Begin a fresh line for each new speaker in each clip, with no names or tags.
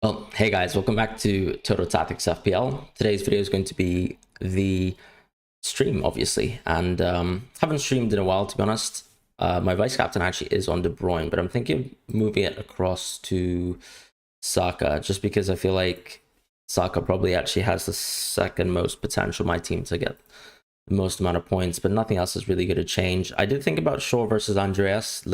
Well, hey guys, welcome back to Total Tactics FPL. Today's video is going to be the stream, obviously, and haven't streamed in a while, to be honest. My vice captain actually is on De Bruyne, but I'm thinking of moving it across to Saka, just because I feel like Saka probably actually has the second most potential my team to get the most amount of points, but nothing else is really going to change. I did think about Shaw versus Andreas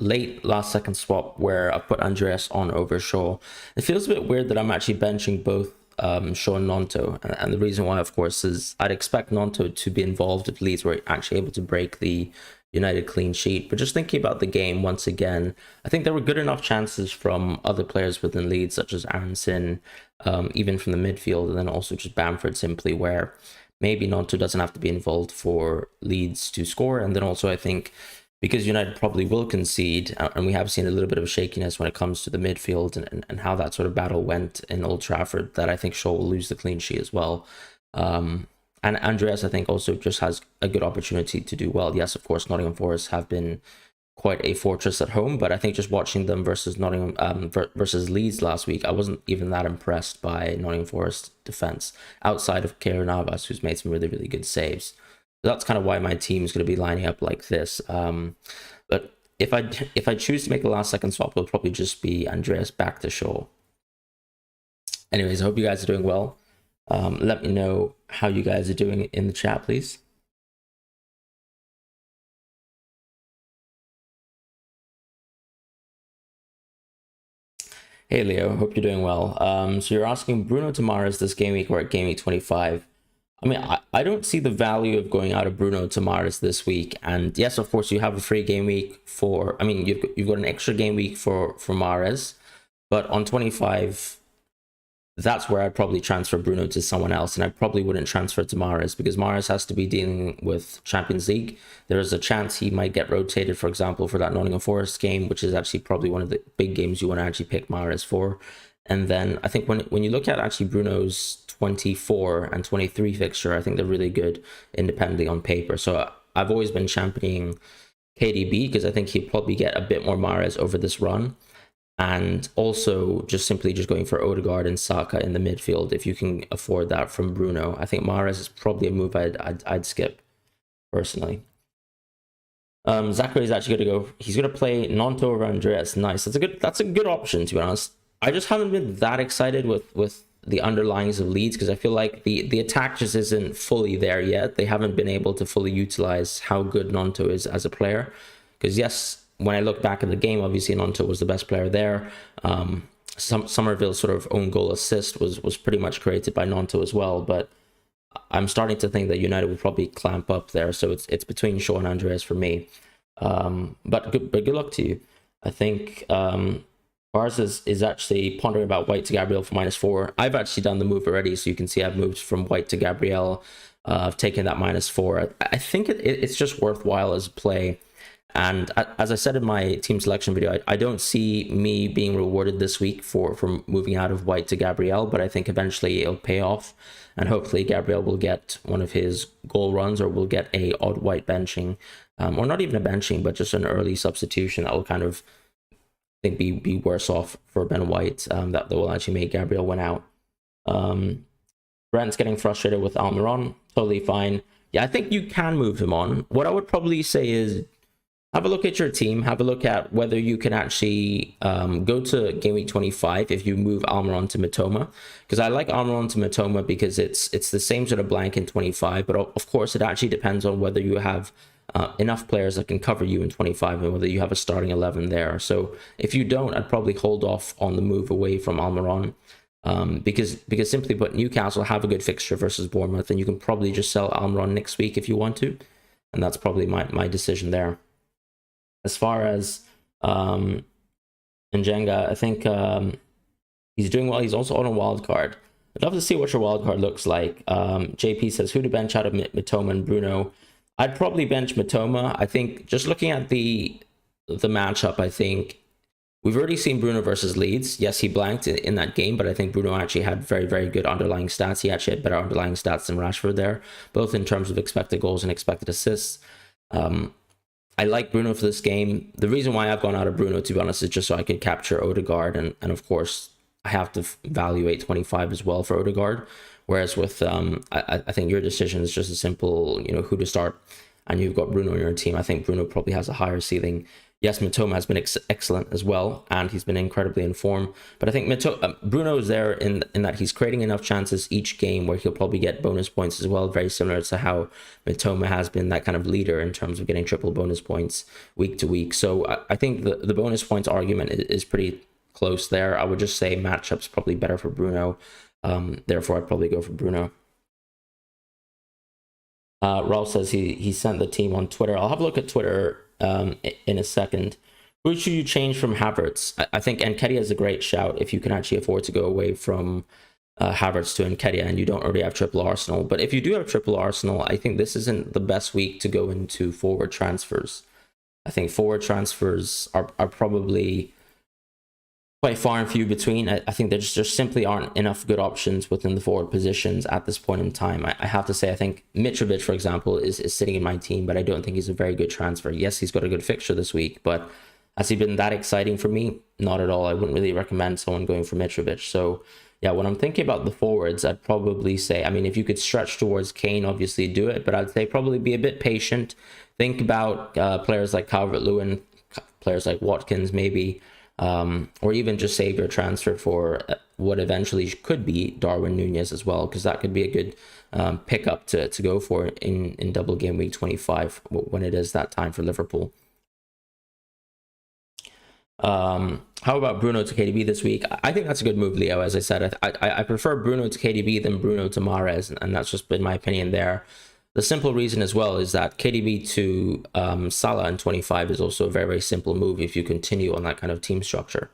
late last second swap where I put Andreas on over Shaw. It feels a bit weird that I'm actually benching both Shaw and Nonto, and the reason why, of course, is I'd expect Nonto to be involved if Leeds were actually able to break the United clean sheet. But just thinking about the game once again, I think there were good enough chances from other players within Leeds, such as Aronson, even from the midfield, and then also just Bamford simply, where maybe Nonto doesn't have to be involved for Leeds to score. And then also I think because United probably will concede, and we have seen a little bit of shakiness when it comes to the midfield and how that sort of battle went in Old Trafford, that I think Shaw will lose the clean sheet as well. And Andreas, I think, also just has a good opportunity to do well. Yes, of course, Nottingham Forest have been quite a fortress at home, but I think just watching them versus versus Leeds last week, I wasn't even that impressed by Nottingham Forest defense outside of Keylor Navas, who's made some really good saves. That's kind of why my team is going to be lining up like this. But if I choose to make a last second swap, it'll probably just be Andreas back to Shaw. Anyways, I hope you guys are doing well. Let me know how you guys are doing in the chat, please. Hey Leo, hope you're doing well. So you're asking Bruno Tamares this game week or at game week 25. I mean, I don't see the value of going out of Bruno Tamares this week. And yes, of course, you have a free game week for, I mean, you've got an extra game week for Mahrez. But on 25, that's where I'd probably transfer Bruno to someone else. And I probably wouldn't transfer to Mahrez because Mahrez has to be dealing with Champions League. There is a chance he might get rotated, for example, for that Nottingham Forest game, which is actually probably one of the big games you want to actually pick Mahrez for. And then I think when you look at actually Bruno's 24 and 23 fixture, I think they're really good independently on paper. So I've always been championing KDB because I think he'll probably get a bit more Mahrez over this run. And also just going for Odegaard and Saka in the midfield if you can afford that from Bruno. I think Mahrez is probably a move I'd skip personally. Zachary is actually going to go. He's going to play Nonto over Andreas. Nice. That's a good option, to be honest. I just haven't been that excited with the underlyings of Leeds because I feel like the attack just isn't fully there yet. They haven't been able to fully utilize how good Nonto is as a player. Because yes, when I look back at the game, obviously Nonto was the best player there. Somerville's sort of own goal assist was pretty much created by Nonto as well. But I'm starting to think that United will probably clamp up there. So it's between Shaw and Andreas for me. But good luck to you. I think Bars is actually pondering about White to Gabriel for -4. I've actually done the move already, so you can see I've moved from White to Gabriel. I've taken that -4. I think it's just worthwhile as a play. And as I said in my team selection video, I don't see me being rewarded this week for moving out of White to Gabriel, but I think eventually it'll pay off. And hopefully Gabriel will get one of his goal runs or will get a odd White benching. Or not even a benching, but just an early substitution that will kind of think be worse off for Ben White, that will actually make Gabriel win out. Brent's getting frustrated with Almiron. Totally fine. Yeah, I think you can move him on. What I would probably say is have a look at your team. Have a look at whether you can actually go to game week 25 if you move Almiron to Mitoma. Because I like Almiron to Mitoma because it's the same sort of blank in 25. But of course, it actually depends on whether you have enough players that can cover you in 25 and whether you have a starting 11 there. So if you don't, I'd probably hold off on the move away from Almiron because simply put, Newcastle have a good fixture versus Bournemouth, and you can probably just sell Almiron next week if you want to, and that's probably my decision there. As far as Njenga, I think he's doing well. He's also on a wild card. I'd love to see what your wild card looks like. JP says who to bench out of Mitoma and Bruno. I'd probably bench Mitoma. I think just looking at the matchup, I think we've already seen Bruno versus Leeds. Yes, he blanked in that game, but I think Bruno actually had very good underlying stats. He actually had better underlying stats than Rashford there, both in terms of expected goals and expected assists. I like Bruno for this game. The reason why I've gone out of Bruno, to be honest, is just so I could capture Odegaard and of course I have to evaluate 25 as well for Odegaard. Whereas with I think your decision is just a simple, who to start, and you've got Bruno on your team. I think Bruno probably has a higher ceiling. Yes, Mitoma has been excellent as well, and he's been incredibly in form. But I think Bruno is there in that he's creating enough chances each game where he'll probably get bonus points as well, very similar to how Mitoma has been that kind of leader in terms of getting triple bonus points week to week. So I think the bonus points argument is pretty close there. I would just say matchup's probably better for Bruno. Therefore, I'd probably go for Bruno. Ralph says he sent the team on Twitter. I'll have a look at Twitter in a second. Who should you change from Havertz? I think Nketiah is a great shout if you can actually afford to go away from Havertz to Nketiah and you don't already have triple Arsenal. But if you do have triple Arsenal, I think this isn't the best week to go into forward transfers. I think forward transfers are probably quite far and few between. I think there just simply aren't enough good options within the forward positions at this point in time. I have to say, I think Mitrovic, for example, is sitting in my team, but I don't think he's a very good transfer. Yes, he's got a good fixture this week, but has he been that exciting for me? Not at all. I wouldn't really recommend someone going for Mitrovic. So yeah, when I'm thinking about the forwards, I'd probably say, I mean, if you could stretch towards Kane, obviously do it, but I'd say probably be a bit patient. Think about players like Calvert-Lewin, players like Watkins, maybe, or even just save your transfer for what eventually could be Darwin Nunez as well, because that could be a good pickup to go for in double game week 25 when it is that time for Liverpool. How about Bruno to KDB this week? I think that's a good move, Leo. As I said, I prefer Bruno to KDB than Bruno to Mahrez, and that's just been my opinion there. The simple reason as well is that KDB to Salah in 25 is also a very, very simple move if you continue on that kind of team structure.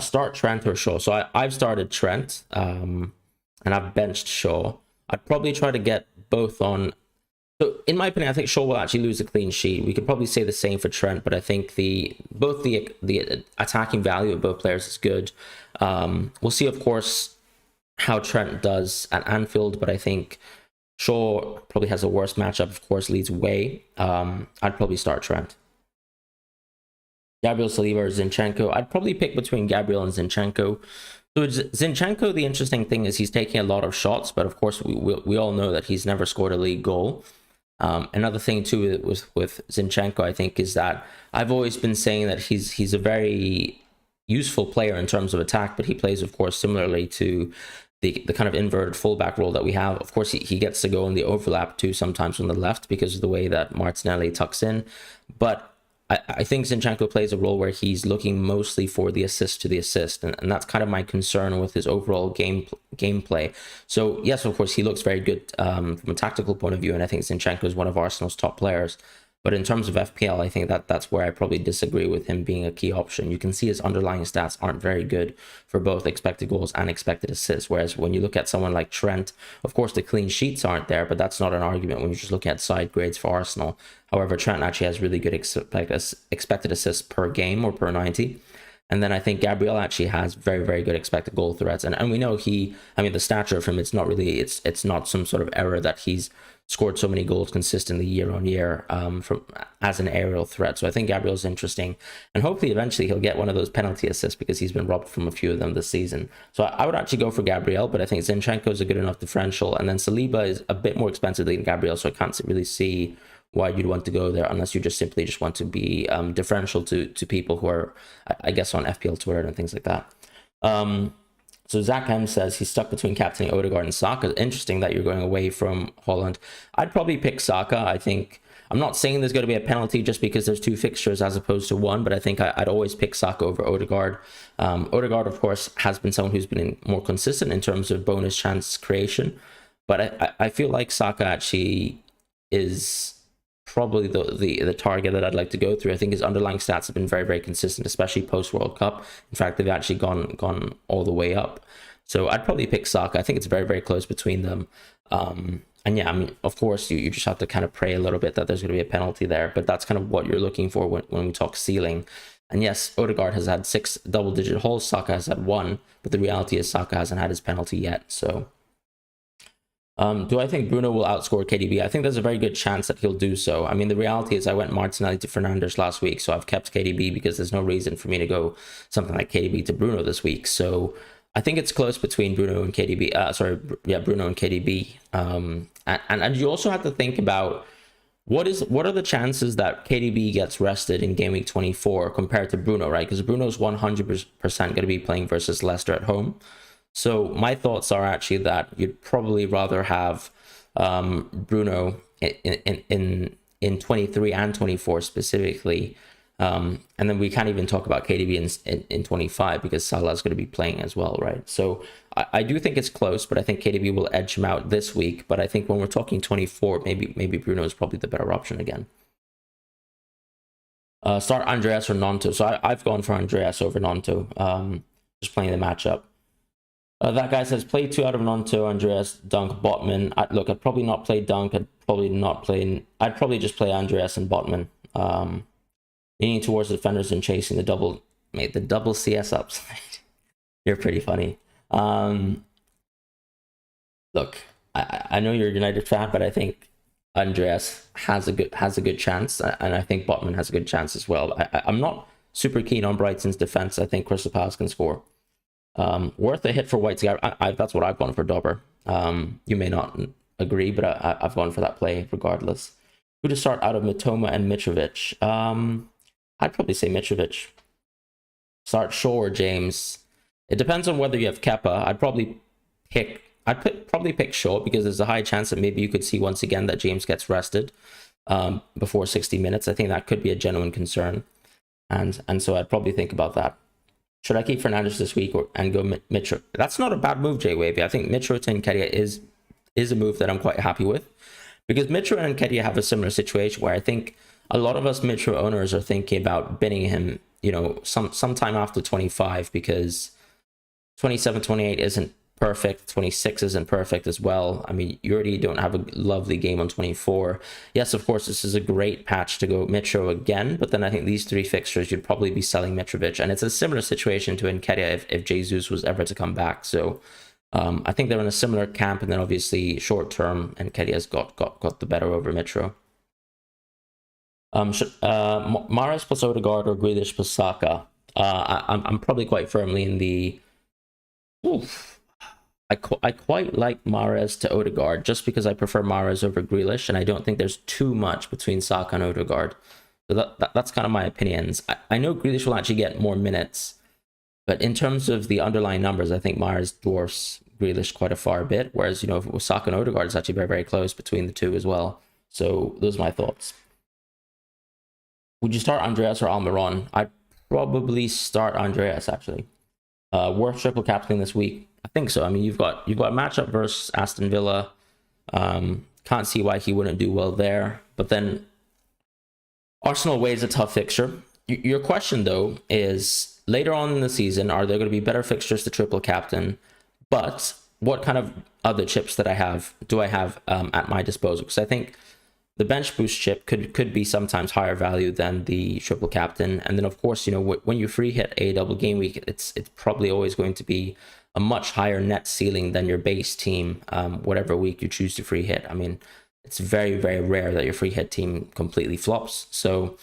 Start Trent or Shaw. So I've started Trent and I've benched Shaw. I'd probably try to get both on. So in my opinion, I think Shaw will actually lose a clean sheet. We could probably say the same for Trent, but I think both the attacking value of both players is good. We'll see, of course, how Trent does at Anfield, but I think Shaw probably has a worse matchup, of course, leads way. I'd probably start Trent. Gabriel Saliba or Zinchenko. I'd probably pick between Gabriel and Zinchenko. So Zinchenko, the interesting thing is he's taking a lot of shots, but of course we all know that he's never scored a league goal. Another thing too with Zinchenko, I think, is that I've always been saying that he's a very useful player in terms of attack, but he plays, of course, similarly to the kind of inverted fullback role that we have. Of course, he gets to go in the overlap too sometimes on the left because of the way that Martinelli tucks in. But I think Zinchenko plays a role where he's looking mostly for the assist to the assist. And that's kind of my concern with his overall gameplay. So, yes, of course, he looks very good from a tactical point of view. And I think Zinchenko is one of Arsenal's top players. But in terms of FPL, I think that's where I probably disagree with him being a key option. You can see his underlying stats aren't very good for both expected goals and expected assists. Whereas when you look at someone like Trent, of course, the clean sheets aren't there, but that's not an argument when you're just looking at side grades for Arsenal. However, Trent actually has really good expected assists per game or per 90. And then I think Gabriel actually has very, very good expected goal threats. And we know the stature of him, it's not some sort of error that he's scored so many goals consistently year on year as an aerial threat. So I think Gabriel's interesting. And hopefully eventually he'll get one of those penalty assists because he's been robbed from a few of them this season. So I would actually go for Gabriel, but I think Zinchenko is a good enough differential. And then Saliba is a bit more expensive than Gabriel, so I can't really see why you'd want to go there unless you simply want to be differential to people who are, I guess, on FPL Twitter and things like that. So Zach M says he's stuck between captaining Odegaard and Saka. Interesting that you're going away from Holland. I'd probably pick Saka. I think, I'm not saying there's going to be a penalty just because there's two fixtures as opposed to one, but I think I'd always pick Saka over Odegaard. Odegaard, of course, has been someone who's been more consistent in terms of bonus chance creation, but I feel like Saka actually is probably the target that I'd like to go through. I think his underlying stats have been very, very consistent, especially post World Cup. In fact, they've actually gone all the way up. So I'd probably pick Saka. I think it's very, very close between them. And yeah, I mean, of course, you just have to kind of pray a little bit that there's going to be a penalty there, but that's kind of what you're looking for when we talk ceiling. And yes, Odegaard has had 6 double-digit holes. Saka has had 1, but the reality is Saka hasn't had his penalty yet. So Do I think Bruno will outscore KDB? I think there's a very good chance that he'll do so. I mean, the reality is I went Martinelli to Fernandes last week, so I've kept KDB because there's no reason for me to go something like KDB to Bruno this week. So I think it's close between Bruno and KDB. Bruno and KDB. And you also have to think about what are the chances that KDB gets rested in game week 24 compared to Bruno, right? Because Bruno's 100% going to be playing versus Leicester at home. So my thoughts are actually that you'd probably rather have Bruno in 23 and 24 specifically. And then we can't even talk about KDB in 25 because Salah's going to be playing as well, right? So I do think it's close, but I think KDB will edge him out this week. But I think when we're talking 24, maybe Bruno is probably the better option again. Start Andreas or Nonto. So I've gone for Andreas over Nonto, just playing the matchup. That guy says play 2 out of Nonto, Andreas, Dunk, Botman. Look, I'd probably not play Dunk. I'd probably just play Andreas and Botman. Leaning towards the defenders and chasing the double CS upside. You're pretty funny. Look, I know you're a United fan, but I think Andreas has a good chance, and I think Botman has a good chance as well. I'm not super keen on Brighton's defense. I think Crystal Palace can score. Worth a hit for White. That's what I've gone for Dobber. You may not agree, but I've gone for that play regardless. Who to start out of Mitoma and Mitrovic? I'd probably say Mitrovic. Start Shaw or James. It depends on whether you have Kepa. I'd probably pick Shaw because there's a high chance that maybe you could see once again that James gets rested before 60 minutes. I think that could be a genuine concern, and so I'd probably think about that. Should I keep Fernandes this week and go Mitro? That's not a bad move, Jay Wavy. I think Mitro to Nketiah is a move that I'm quite happy with, because Mitro and Nketiah have a similar situation where I think a lot of us Mitro owners are thinking about binning him, sometime after 25, because 27, 28 isn't perfect. 26 isn't perfect as well. I mean, you already don't have a lovely game on 24. Yes, of course, this is a great patch to go Mitro again, but then I think these 3 fixtures, you'd probably be selling Mitrovic, and it's a similar situation to Nketiah if Jesus was ever to come back. So I think they're in a similar camp, and then obviously short term, Nketiah's got the better over Mitro. Mahrez plus Odegaard or Grealish plus Saka? I'm probably quite firmly in the... Oof. I quite like Mahrez to Odegaard just because I prefer Mahrez over Grealish, and I don't think there's too much between Saka and Odegaard. So that's kind of my opinions. I know Grealish will actually get more minutes, but in terms of the underlying numbers, I think Mahrez dwarfs Grealish quite a far bit, whereas, with Saka and Odegaard, it's actually very, very close between the two as well. So those are my thoughts. Would you start Andreas or Almiron? I'd probably start Andreas, actually. Worth triple captaining this week? I think so. I mean, you've got a matchup versus Aston Villa. Can't see why he wouldn't do well there. But then Arsenal away is a tough fixture. Your question, though, is later on in the season, are there going to be better fixtures to triple captain? But what kind of other chips do I have at my disposal? Because I think the bench boost chip could be sometimes higher value than the triple captain. And then, of course, when you free hit a double game week, it's probably always going to be a much higher net ceiling than your base team, whatever week you choose to free hit. I mean, it's very, very rare that your free hit team completely flops. So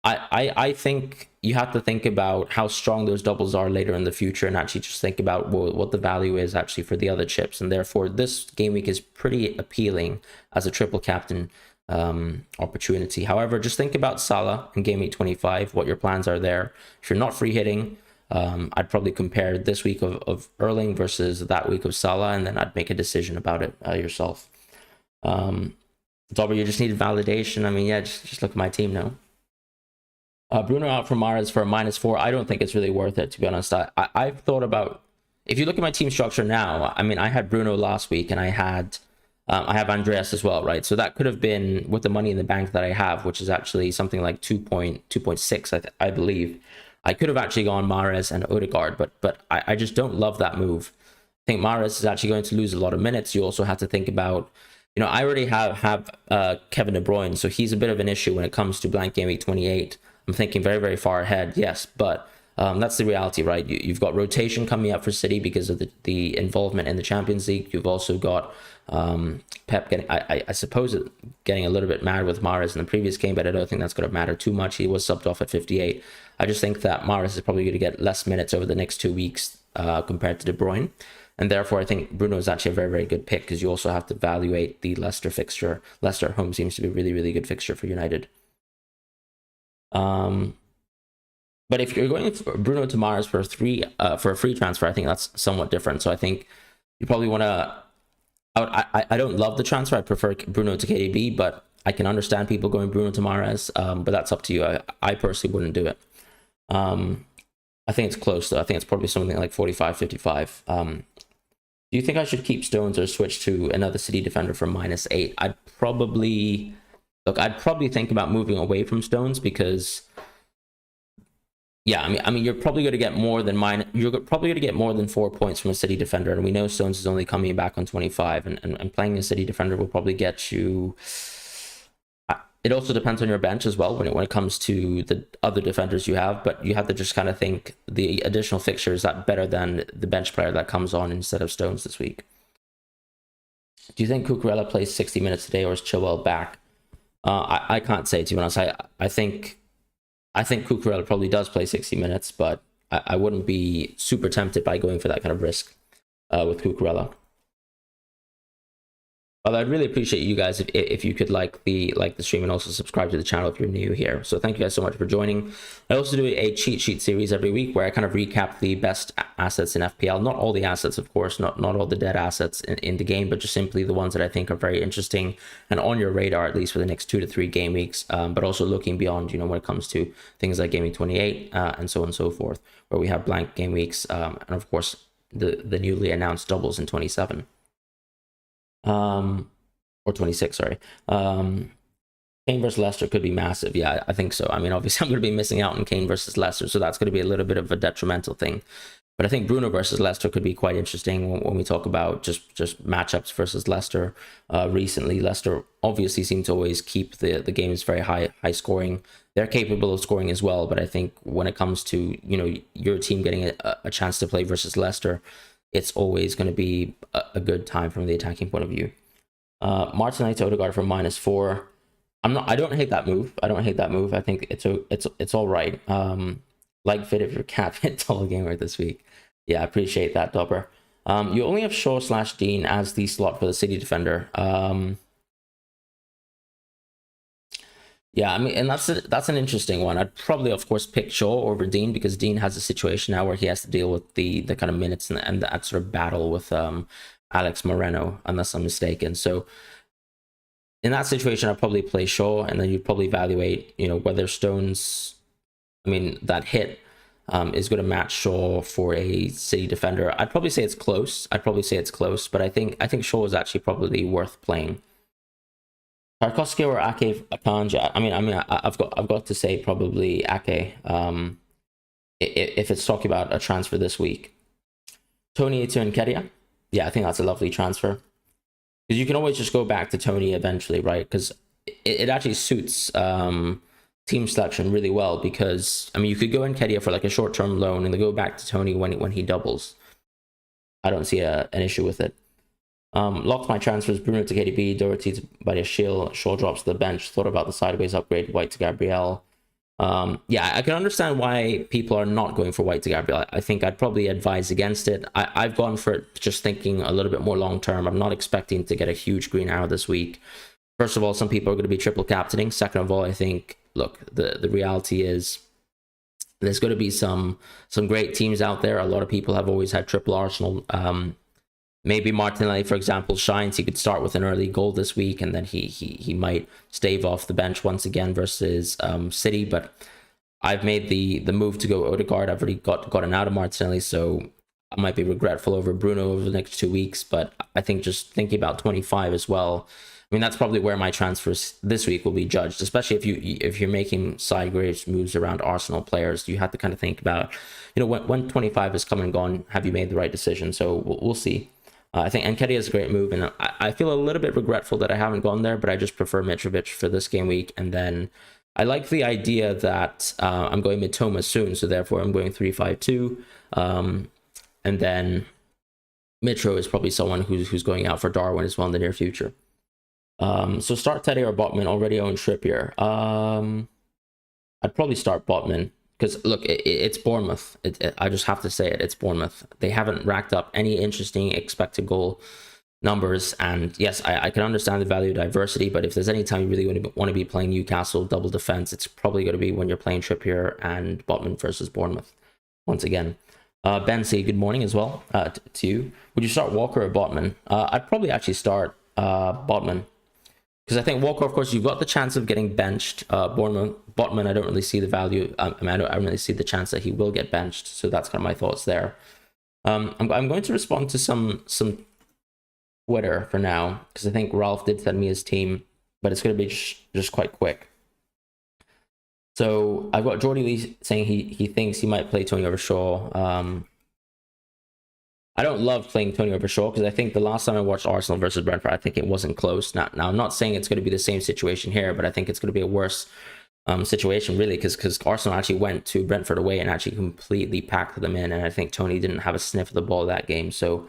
I think you have to think about how strong those doubles are later in the future, and actually just think about what the value is actually for the other chips. And therefore, this game week is pretty appealing as a triple captain opportunity. However, just think about Salah in game week 25, what your plans are there. If you're not free hitting, I'd probably compare this week of Erling versus that week of Salah, and then I'd make a decision about it yourself. Dobber, you just need validation. I mean, yeah, just look at my team now. Bruno out for Mahrez for a -4. I don't think it's really worth it, to be honest. I've thought about, if you look at my team structure now, I mean, I had Bruno last week, and I have Andreas as well, right? So that could have been, with the money in the bank that I have, which is actually something like 2.6, I believe. I could have actually gone Mahrez and Odegaard, but I just don't love that move. I think Mahrez is actually going to lose a lot of minutes. You also have to think about, I already have Kevin De Bruyne, so he's a bit of an issue when it comes to blank game week 28. I'm thinking very, very far ahead, yes, but That's the reality, right? You've got rotation coming up for City because of the involvement in the Champions League. You've also got Pep getting, I suppose, getting a little bit mad with Mahrez in the previous game, but I don't think that's going to matter too much. He was subbed off at 58. I just think that Mahrez is probably going to get less minutes over the next 2 weeks compared to De Bruyne. And therefore, I think Bruno is actually a very, very good pick because you also have to evaluate the Leicester fixture. Leicester at home seems to be a really, really good fixture for United. But if you're going for Bruno to Mahrez for a free transfer, I think that's somewhat different. So I think you probably want to. I don't love the transfer. I prefer Bruno to KDB, but I can understand people going Bruno to Mahrez. But that's up to you. I personally wouldn't do it. I think it's close though. I think it's probably something like 45-55. Do you think I should keep Stones or switch to another City defender for -8? I'd probably think about moving away from Stones because. Yeah, I mean, you're probably going to get more than You're probably going to get more than 4 points from a City defender, and we know Stones is only coming back on 25, and playing a City defender will probably get you. It also depends on your bench as well when it comes to the other defenders you have, but you have to just kind of think the additional fixture is that better than the bench player that comes on instead of Stones this week. Do you think Cucurella plays 60 minutes today, or is Chilwell back? I can't say, to be honest. I think Cucurella probably does play 60 minutes, but I wouldn't be super tempted by going for that kind of risk with Cucurella. But I'd really appreciate you guys if you could like the stream and also subscribe to the channel if you're new here. So thank you guys so much for joining. I also do a cheat sheet series every week where I kind of recap the best assets in FPL. Not all the assets, of course, not all the dead assets in the game, but just simply the ones that I think are very interesting and on your radar, at least for the next 2 to 3 game weeks. But also looking beyond, when it comes to things like Gaming 28 and so on and so forth, where we have blank game weeks and of course the newly announced doubles in 27. Or 26, sorry. Kane versus Leicester could be massive. Yeah, I think so. I mean, obviously, I'm going to be missing out on Kane versus Leicester, so that's going to be a little bit of a detrimental thing. But I think Bruno versus Leicester could be quite interesting when we talk about just matchups versus Leicester. Recently, Leicester obviously seem to always keep the games very high scoring. They're capable of scoring as well, but I think when it comes to your team getting a chance to play versus Leicester, it's always going to be a good time from the attacking point of view. Martinelli to Odegaard for -4. I don't hate that move. I think it's all right. Like fit if your cap hit DoubleGameweek this week. Yeah, I appreciate that, Dobber. You only have Shaw/Dean as the slot for the City defender. Yeah, I mean, and that's an interesting one. I'd probably, of course, pick Shaw over Dean because Dean has a situation now where he has to deal with the kind of minutes and that sort of battle with Alex Moreno, unless I'm mistaken. So in that situation, I'd probably play Shaw, and then you'd probably evaluate, whether Stones, that hit is going to match Shaw for a City defender. I'd probably say it's close. But I think Shaw is actually probably worth playing. Tarkowski or Ake Akanji? I've got to say probably Ake. If it's talking about a transfer this week, Tony to Nketiah. Yeah, I think that's a lovely transfer because you can always just go back to Tony eventually, right? Because it actually suits team selection really well. Because you could go Nketiah for like a short-term loan and then go back to Tony when he doubles. I don't see an issue with it. Locked my transfers: Bruno to KDB, Doherty to Badiashile, Shaw drops to the bench. Thought about the sideways upgrade, White to Gabriel. Yeah, I can understand why people are not going for White to Gabriel. I think I'd probably advise against it. I've gone for it just thinking a little bit more long term. I'm not expecting to get a huge green arrow this week. First of all, some people are going to be triple captaining. Second of all, I think, look, the reality is there's going to be some great teams out there. A lot of people have always had triple Arsenal. Maybe Martinelli, for example, shines. He could start with an early goal this week, and then he might stave off the bench once again versus City. But I've made the move to go Odegaard. I've already gotten out of Martinelli, so I might be regretful over Bruno over the next 2 weeks. But I think just thinking about 25 as well, that's probably where my transfers this week will be judged. Especially if you're making sideways moves around Arsenal players, you have to kind of think about, when 25 is come and gone, have you made the right decision? So we'll see. I think Nketiah is a great move, and I feel a little bit regretful that I haven't gone there, but I just prefer Mitrovic for this game week, and then I like the idea that I'm going Mitoma soon, so therefore I'm going 3-5-2. And then Mitro is probably someone who's going out for Darwin as well in the near future. So start Teddy or Botman. Already own Trippier. I'd probably start Botman because look, it's Bournemouth. I just have to say it. It's Bournemouth. They haven't racked up any interesting expected goal numbers, and yes, I can understand the value of diversity, but if there's any time you really want to be playing Newcastle double defense, it's probably going to be when you're playing Trippier and Botman versus Bournemouth once again. Ben, say good morning as well to you. Would you start Walker or Botman? I'd probably actually start Botman, because I think Walker, of course, you've got the chance of getting benched. Botman, I don't really see the value. I don't really see the chance that he will get benched, so that's kind of my thoughts there. I'm going to respond to some Twitter for now, because I think Ralph did send me his team, but it's going to be just quite quick. So I've got Jordy Lee saying he thinks he might play Tony over Shaw. I don't love playing Tony over Shaw, because I think the last time I watched Arsenal versus Brentford, I think it wasn't close. Now I'm not saying it's going to be the same situation here, but I think it's going to be a worse situation, really, because Arsenal actually went to Brentford away and actually completely packed them in, and I think Tony didn't have a sniff of the ball that game. So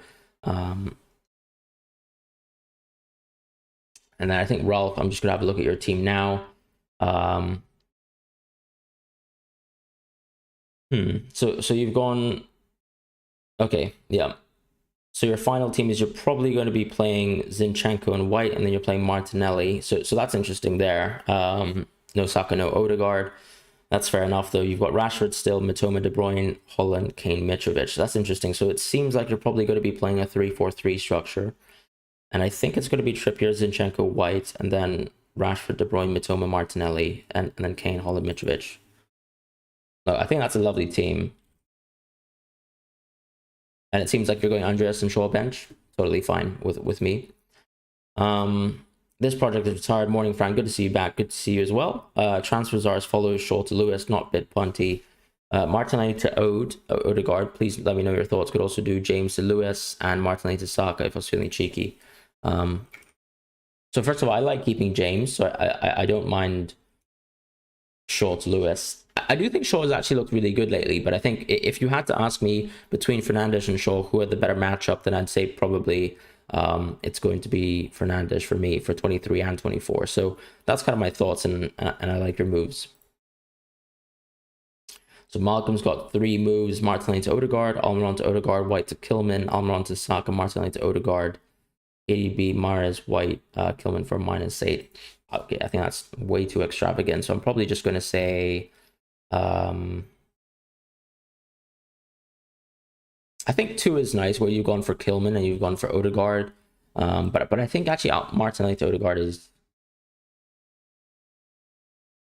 and then I think Ralph, I'm just gonna have a look at your team now. So you've gone, okay, yeah. So your final team is you're probably going to be playing Zinchenko and White, and then you're playing Martinelli. So that's interesting there. No Saka, no Odegaard. That's fair enough, though. You've got Rashford still, Mitoma, De Bruyne, Holland, Kane, Mitrovic. That's interesting. So it seems like you're probably going to be playing a 3-4-3 structure. And I think it's going to be Trippier, Zinchenko, White, and then Rashford, De Bruyne, Mitoma, Martinelli, and then Kane, Holland, Mitrovic. Look, I think that's a lovely team. And it seems like you're going Andreas and Shaw bench. Totally fine with me. This project is retired. Morning, Fran. Good to see you back. Good to see you as well. Transfers are as follows. Shaw to Lewis, not bit punty. Martinelli to Odegaard. Please let me know your thoughts. Could also do James to Lewis and Martinelli to Saka if I was feeling cheeky. So first of all, I like keeping James, so I don't mind Shaw to Lewis. I do think Shaw has actually looked really good lately, but I think if you had to ask me between Fernandes and Shaw, who are the better matchup, then I'd say probably it's going to be Fernandes for me for 23 and 24. So that's kind of my thoughts, and I like your moves. So Malcolm's got 3 moves: Martinelli to Odegaard, Almiron to Odegaard, White to Kilman, Almiron to Saka, Martinelli to Odegaard, ADB, Mahrez, White, Kilman for -8. Okay, I think that's way too extravagant, so I'm probably just going to say I think 2 is nice, where you've gone for Kilman and you've gone for Odegaard, but I think actually Martinelli to Odegaard is,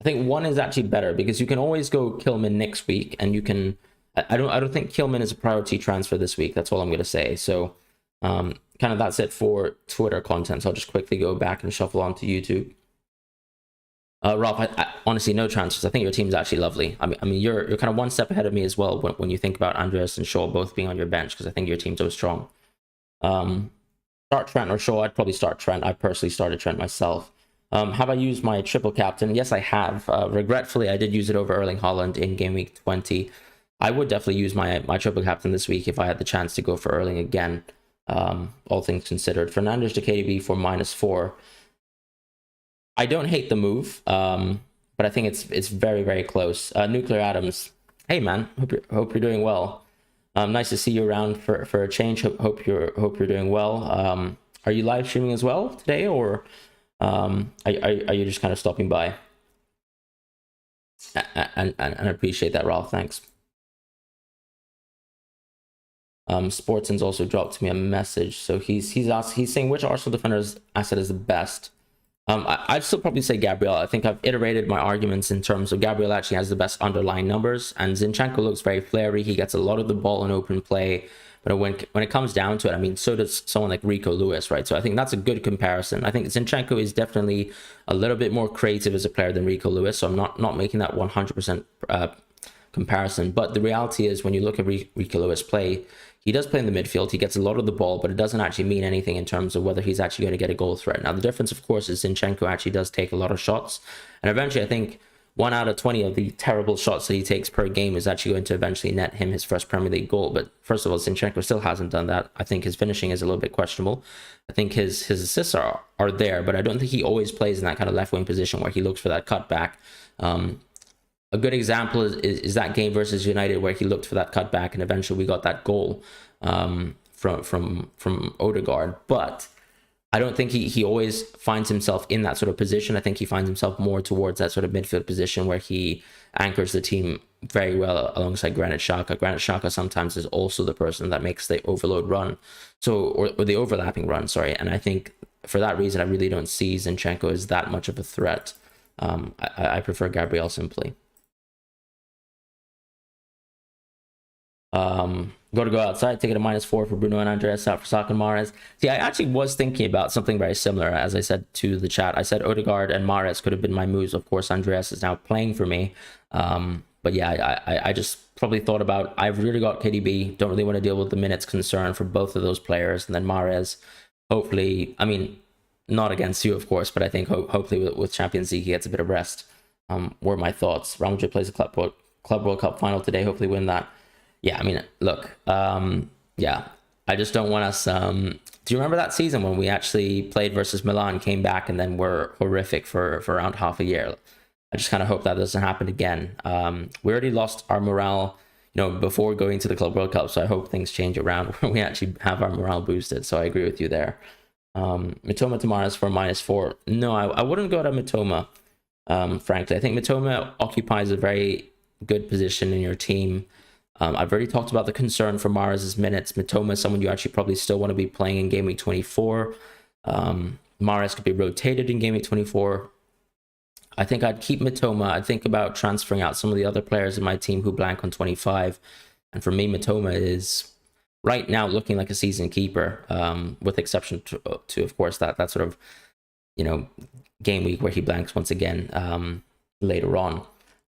I think 1 is actually better, because you can always go Kilman next week, and you can, I don't think Kilman is a priority transfer this week. That's all I'm going to say. So kind of that's it for Twitter content. So I'll just quickly go back and shuffle on to YouTube. Ralph, I honestly, no transfers. I think your team's actually lovely. I mean, you're kind of one step ahead of me as well when you think about Andreas and Shaw both being on your bench, because I think your team's so strong. Start Trent or Shaw? I'd probably start Trent. I personally started Trent myself. Have I used my triple captain? Yes, I have. Regretfully, I did use it over Erling Haaland in game week 20. I would definitely use my triple captain this week if I had the chance to go for Erling again. All things considered, Fernandes to KDB for -4. I don't hate the move, but I think it's very, very close. Nuclear Adams, hey man, hope you're doing well. Nice to see you around for a change. Hope you're doing well. Are you live streaming as well today, or are you just kind of stopping by? And I appreciate that, Ralph. Thanks. Sportson's also dropped me a message, so he's saying which Arsenal defender's asset is the best. I'd still probably say Gabriel. I think I've iterated my arguments in terms of Gabriel actually has the best underlying numbers, and Zinchenko looks very flary. He gets a lot of the ball in open play, but when it comes down to it, I mean, so does someone like Rico Lewis, right? So I think that's a good comparison. I think Zinchenko is definitely a little bit more creative as a player than Rico Lewis, so I'm not making that 100% comparison. But the reality is, when you look at Rico Lewis play, he does play in the midfield. He gets a lot of the ball, but it doesn't actually mean anything in terms of whether he's actually going to get a goal threat. Now, the difference, of course, is Zinchenko actually does take a lot of shots. And eventually, I think 1 out of 20 of the terrible shots that he takes per game is actually going to eventually net him his first Premier League goal. But first of all, Zinchenko still hasn't done that. I think his finishing is a little bit questionable. I think his assists are there, but I don't think he always plays in that kind of left wing position where he looks for that cutback. A good example is that game versus United where he looked for that cutback and eventually we got that goal from Odegaard. But I don't think he always finds himself in that sort of position. I think he finds himself more towards that sort of midfield position where he anchors the team very well alongside Granit Xhaka. Granit Xhaka sometimes is also the person that makes the overload run, or the overlapping run, sorry. And I think for that reason, I really don't see Zinchenko as that much of a threat. I prefer Gabriel simply. Got to go outside, take it a -4 for Bruno and Andreas, out for Saka and Mahrez. See, I actually was thinking about something very similar, as I said to the chat. I said Odegaard and Mahrez could have been my moves. Of course, Andreas is now playing for me. But yeah, I just probably thought about, I've really got KDB, don't really want to deal with the minutes concern for both of those players. And then Mahrez, hopefully, I mean, not against you, of course, but I think hopefully with Champions League, he gets a bit of rest. Were my thoughts. Real Madrid plays a Club World Cup final today, hopefully win that. Yeah, I mean, look, yeah, I just don't want us, do you remember that season when we actually played versus Milan, came back, and then were horrific for around half a year? I just kind of hope that doesn't happen again. We already lost our morale, before going to the Club World Cup, so I hope things change around where we actually have our morale boosted, so I agree with you there. Mitoma Tamaras for -4. No, I wouldn't go to Mitoma, frankly. I think Mitoma occupies a very good position in your team. I've already talked about the concern for Mahrez's minutes. Mitoma is someone you actually probably still want to be playing in Game Week 24. Mahrez could be rotated in Game Week 24. I think I'd keep Mitoma. I'd think about transferring out some of the other players in my team who blank on 25. And for me, Mitoma is right now looking like a season keeper, with exception to of course, that sort of, game week where he blanks once again later on.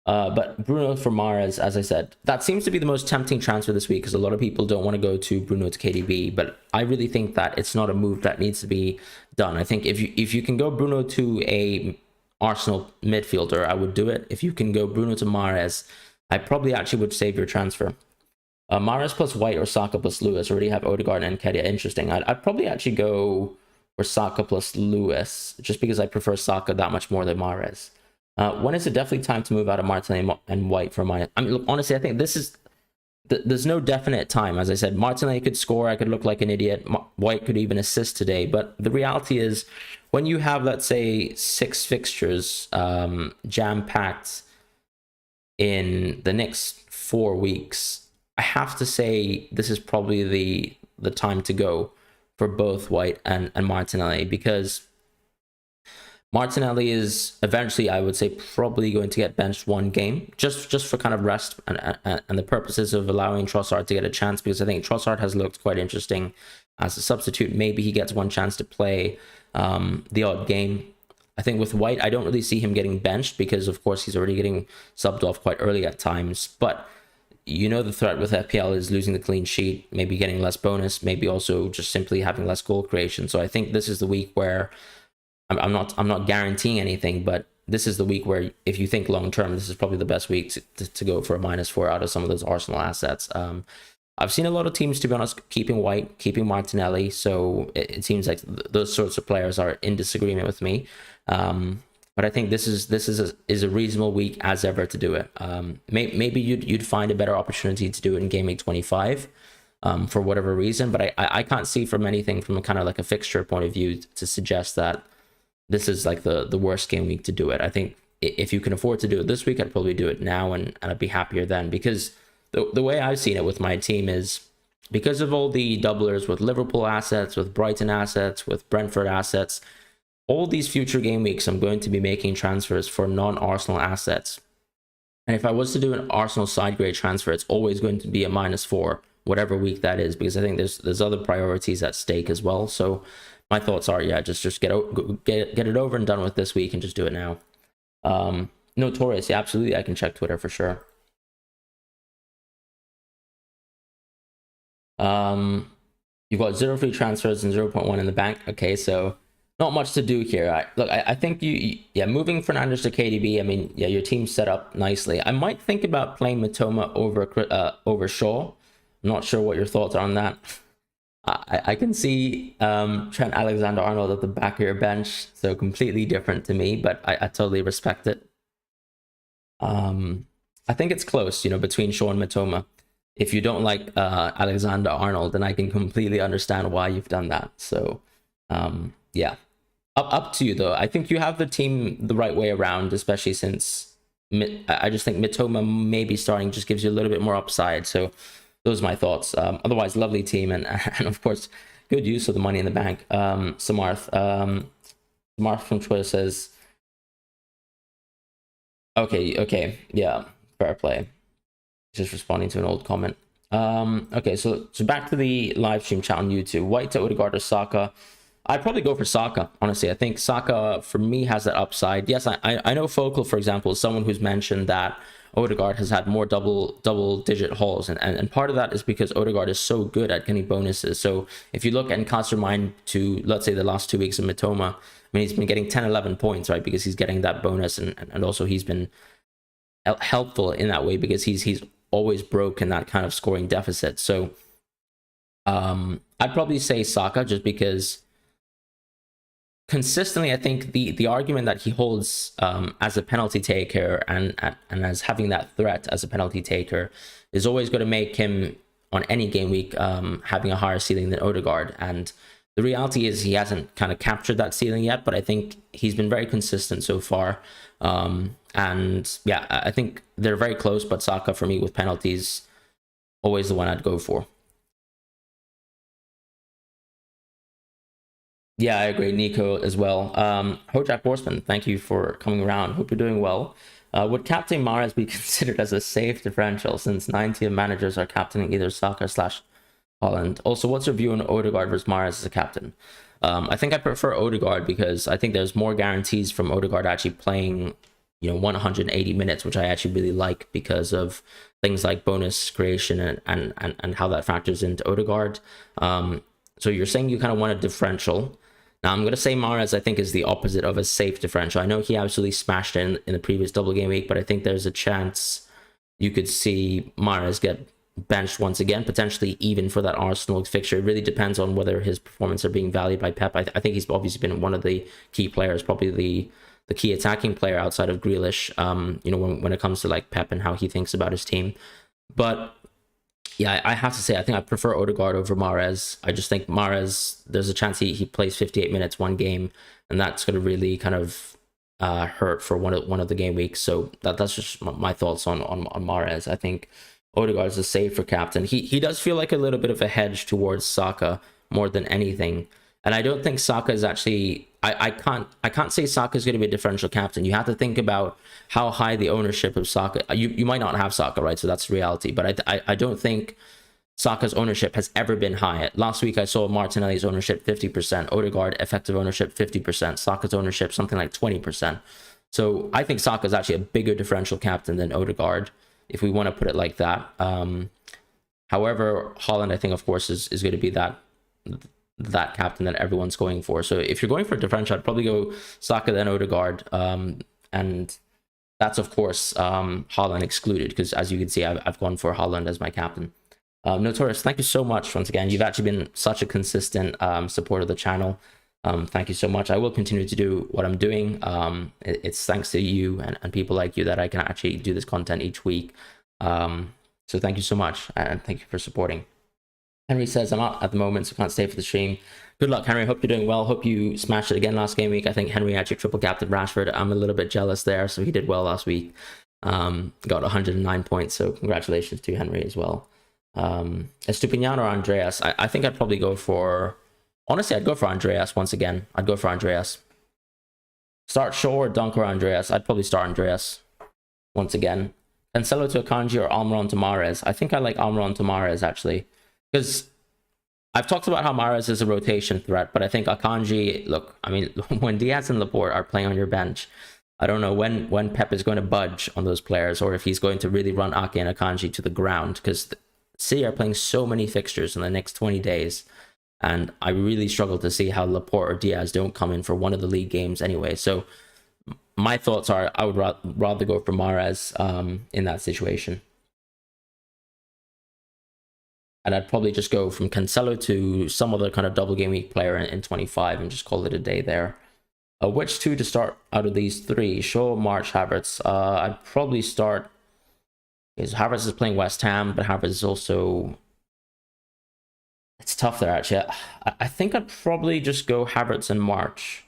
But Bruno for Mahrez, as I said, that seems to be the most tempting transfer this week because a lot of people don't want to go to Bruno to KDB. But I really think that it's not a move that needs to be done. I think if you can go Bruno to a Arsenal midfielder, I would do it. If you can go Bruno to Mahrez, I probably actually would save your transfer. Mahrez plus White or Saka plus Lewis. Already have Odegaard and Nketiah. Interesting. I'd probably actually go for Saka plus Lewis just because I prefer Saka that much more than Mahrez. When is it definitely time to move out of Martinelli and White for mine? I mean, look, honestly, I think this is... There's no definite time. As I said, Martinelli could score. I could look like an idiot. White could even assist today. But the reality is, when you have, let's say, 6 fixtures jam-packed in the next 4 weeks, I have to say this is probably the time to go for both White and Martinelli, because Martinelli is eventually, I would say, probably going to get benched one game just for kind of rest and the purposes of allowing Trossard to get a chance, because I think Trossard has looked quite interesting as a substitute. Maybe he gets one chance to play the odd game. I think with White, I don't really see him getting benched because, of course, he's already getting subbed off quite early at times. But the threat with FPL is losing the clean sheet, maybe getting less bonus, maybe also just simply having less goal creation. So I think this is the week where I'm not guaranteeing anything, but this is the week where, if you think long term, this is probably the best week to go for a -4 out of some of those Arsenal assets. I've seen a lot of teams, to be honest, keeping White, keeping Martinelli, so it seems like those sorts of players are in disagreement with me. But I think this is a reasonable week as ever to do it. Maybe you'd find a better opportunity to do it in Game Week 25. For whatever reason, but I can't see from anything from a kind of like a fixture point of view to suggest that this is like the worst game week to do it. I think if you can afford to do it this week, I'd probably do it now, and I'd be happier then, because the way I've seen it with my team is, because of all the doublers with Liverpool assets, with Brighton assets, with Brentford assets, all these future game weeks, I'm going to be making transfers for non-Arsenal assets. And if I was to do an Arsenal side grade transfer, it's always going to be a -4, whatever week that is, because I think there's other priorities at stake as well. So my thoughts are, yeah, just get it over and done with this week and just do it now. Notorious, yeah, absolutely. I can check Twitter for sure. You've got 0 free transfers and 0.1 in the bank. Okay, so Not much to do here. I think yeah, moving Fernandes to KDB. I mean, yeah, your team's set up nicely. I might think about playing Matoma over Shaw. I'm not sure what your thoughts are on that. I can see Trent Alexander-Arnold at the back of your bench, so completely different to me, but I totally respect it. I think it's close, between Shaw and Matoma. If you don't like Alexander-Arnold, then I can completely understand why you've done that. So, yeah. Up to you, though. I think you have the team the right way around, especially since I just think Mitoma maybe starting just gives you a little bit more upside. So those are my thoughts. Otherwise, lovely team, and of course, good use of the money in the bank. Samarth from Twitter says, okay, yeah, fair play. Just responding to an old comment. Okay, so back to the live stream chat on YouTube. White to Odegaard or Saka? I'd probably go for Saka, honestly. I think Saka, for me, has that upside. Yes, I know Focal, for example, is someone who's mentioned that Odegaard has had more double-digit hauls, and part of that is because Odegaard is so good at getting bonuses. So if you look and cast your mind to, let's say, the last 2 weeks of Mitoma, I mean, he's been getting 10, 11 points, right? Because he's getting that bonus, and also he's been helpful in that way because he's always broken that kind of scoring deficit. So I'd probably say Saka just because consistently, I think the argument that he holds as a penalty taker and as having that threat as a penalty taker is always going to make him on any game week having a higher ceiling than Odegaard. And the reality is he hasn't kind of captured that ceiling yet, but I think he's been very consistent so far. And yeah, I think they're very close, but Saka for me with penalties, always the one I'd go for. Yeah, I agree. Nico as well. Hojak Horseman, thank you for coming around. Hope you're doing well. Would Captain Mahrez be considered as a safe differential since 90 of managers are captaining either Saka / Holland? Also, what's your view on Odegaard versus Mahrez as a captain? I think I prefer Odegaard because I think there's more guarantees from Odegaard actually playing, 180 minutes, which I actually really like because of things like bonus creation and how that factors into Odegaard. So you're saying you kind of want a differential. Now, I'm going to say Mahrez, I think, is the opposite of a safe differential. I know he absolutely smashed in the previous double game week, but I think there's a chance you could see Mahrez get benched once again, potentially even for that Arsenal fixture. It really depends on whether his performance are being valued by Pep. I think he's obviously been one of the key players, probably the key attacking player outside of Grealish, when it comes to like Pep and how he thinks about his team. But yeah, I have to say, I think I prefer Odegaard over Mahrez. I just think Mahrez, there's a chance he plays 58 minutes one game, and that's going to really kind of hurt for one of the game weeks. So that's just my thoughts on Mahrez. I think Odegaard is a safer captain. He does feel like a little bit of a hedge towards Saka more than anything. And I don't think Saka is actually... I can't say Saka is going to be a differential captain. You have to think about how high the ownership of Saka... You might not have Saka, right? So that's reality. But I don't think Saka's ownership has ever been high. Last week, I saw Martinelli's ownership 50%. Odegaard, effective ownership 50%. Saka's ownership, something like 20%. So I think Saka is actually a bigger differential captain than Odegaard, if we want to put it like that. However, Holland, I think, of course, is going to be that captain that everyone's going for. So if you're going for a differential, I'd probably go Saka then Odegaard, and that's of course Holland excluded, because as you can see, I've gone for Holland as my captain. Notorious, thank you so much once again. You've actually been such a consistent supporter of the channel. Thank you so much. I will continue to do what I'm doing. It's thanks to you and people like you that I can actually do this content each week. So thank you so much, and thank you for supporting. Henry says, I'm out at the moment, so can't stay for the stream. Good luck, Henry. Hope you're doing well. Hope you smashed it again last game week. I think Henry actually triple captain Rashford. I'm a little bit jealous there, so he did well last week. Got 109 points, so congratulations to Henry as well. Estupinian or Andreas? I think I'd probably go for... Honestly, I'd go for Andreas once again. I'd go for Andreas. Start Shaw or Dunk or Andreas? I'd probably start Andreas once again. Cancelo to Akanji or Almiron to Mahrez? I think I like Almiron to Mahrez, actually. Because I've talked about how Mahrez is a rotation threat, but I think Akanji, look, I mean, when Diaz and Laporte are playing on your bench, I don't know when Pep is going to budge on those players, or if he's going to really run Ake and Akanji to the ground, because City are playing so many fixtures in the next 20 days. and I really struggle to see how Laporte or Diaz don't come in for one of the league games anyway. So my thoughts are I would rather go for Mahrez in that situation. And I'd probably just go from Cancelo to some other kind of double game week player in 25 and just call it a day there. Which two to start out of these three? Shaw, March, Havertz. I'd probably start... Havertz is playing West Ham, but Havertz is also... It's tough there, actually. I think I'd probably just go Havertz and March.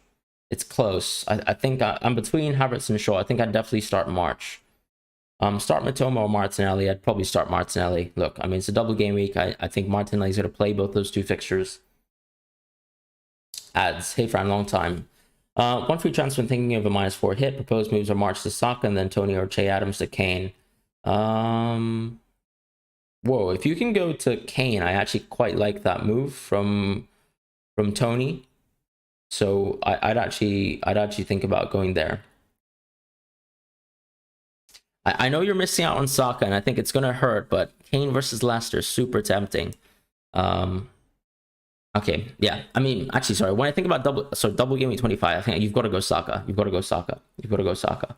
It's close. I think I'm between Havertz and Shaw. I think I'd definitely start March. Start Matoma or Martinelli. I'd probably start Martinelli. Look, I mean, it's a double game week. I think Martinelli's going to play both those two fixtures. Ads. Hey, Fran, long time. One free transfer, thinking of a -4 hit. Proposed moves are March to Saka and then Tony or Che Adams to Kane. Whoa, if you can go to Kane, I actually quite like that move from Tony. So I'd actually think about going there. I know you're missing out on Saka, and I think it's gonna hurt, but Kane versus Leicester, super tempting. Okay, yeah. I mean, actually, sorry. When I think about double game week 25, I think you've got to go Saka. You've got to go Saka. You've got to go Saka.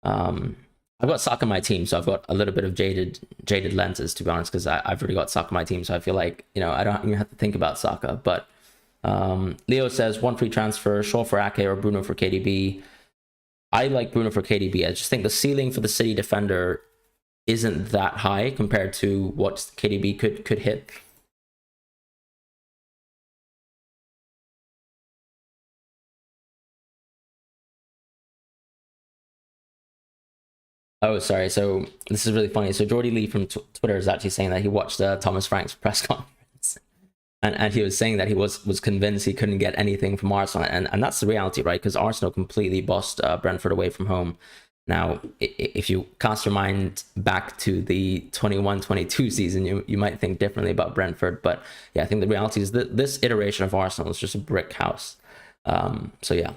I've got Saka in my team, so I've got a little bit of jaded lenses, to be honest, because I've already got Saka in my team, so I feel like, you know, I don't even have to think about Saka. But Leo says one free transfer, Shaw for Ake or Bruno for KDB. I like Bruno for KDB. I just think the ceiling for the City defender isn't that high compared to what KDB could hit. Oh, sorry. So this is really funny. So Jordy Lee from Twitter is actually saying that he watched Thomas Frank's press conference, and he was saying that he was convinced he couldn't get anything from Arsenal, and that's the reality, right? Because Arsenal completely bossed Brentford away from home. Now, if you cast your mind back to the 21-22 season, you might think differently about Brentford, but yeah, I think the reality is that this iteration of Arsenal is just a brick house. So yeah.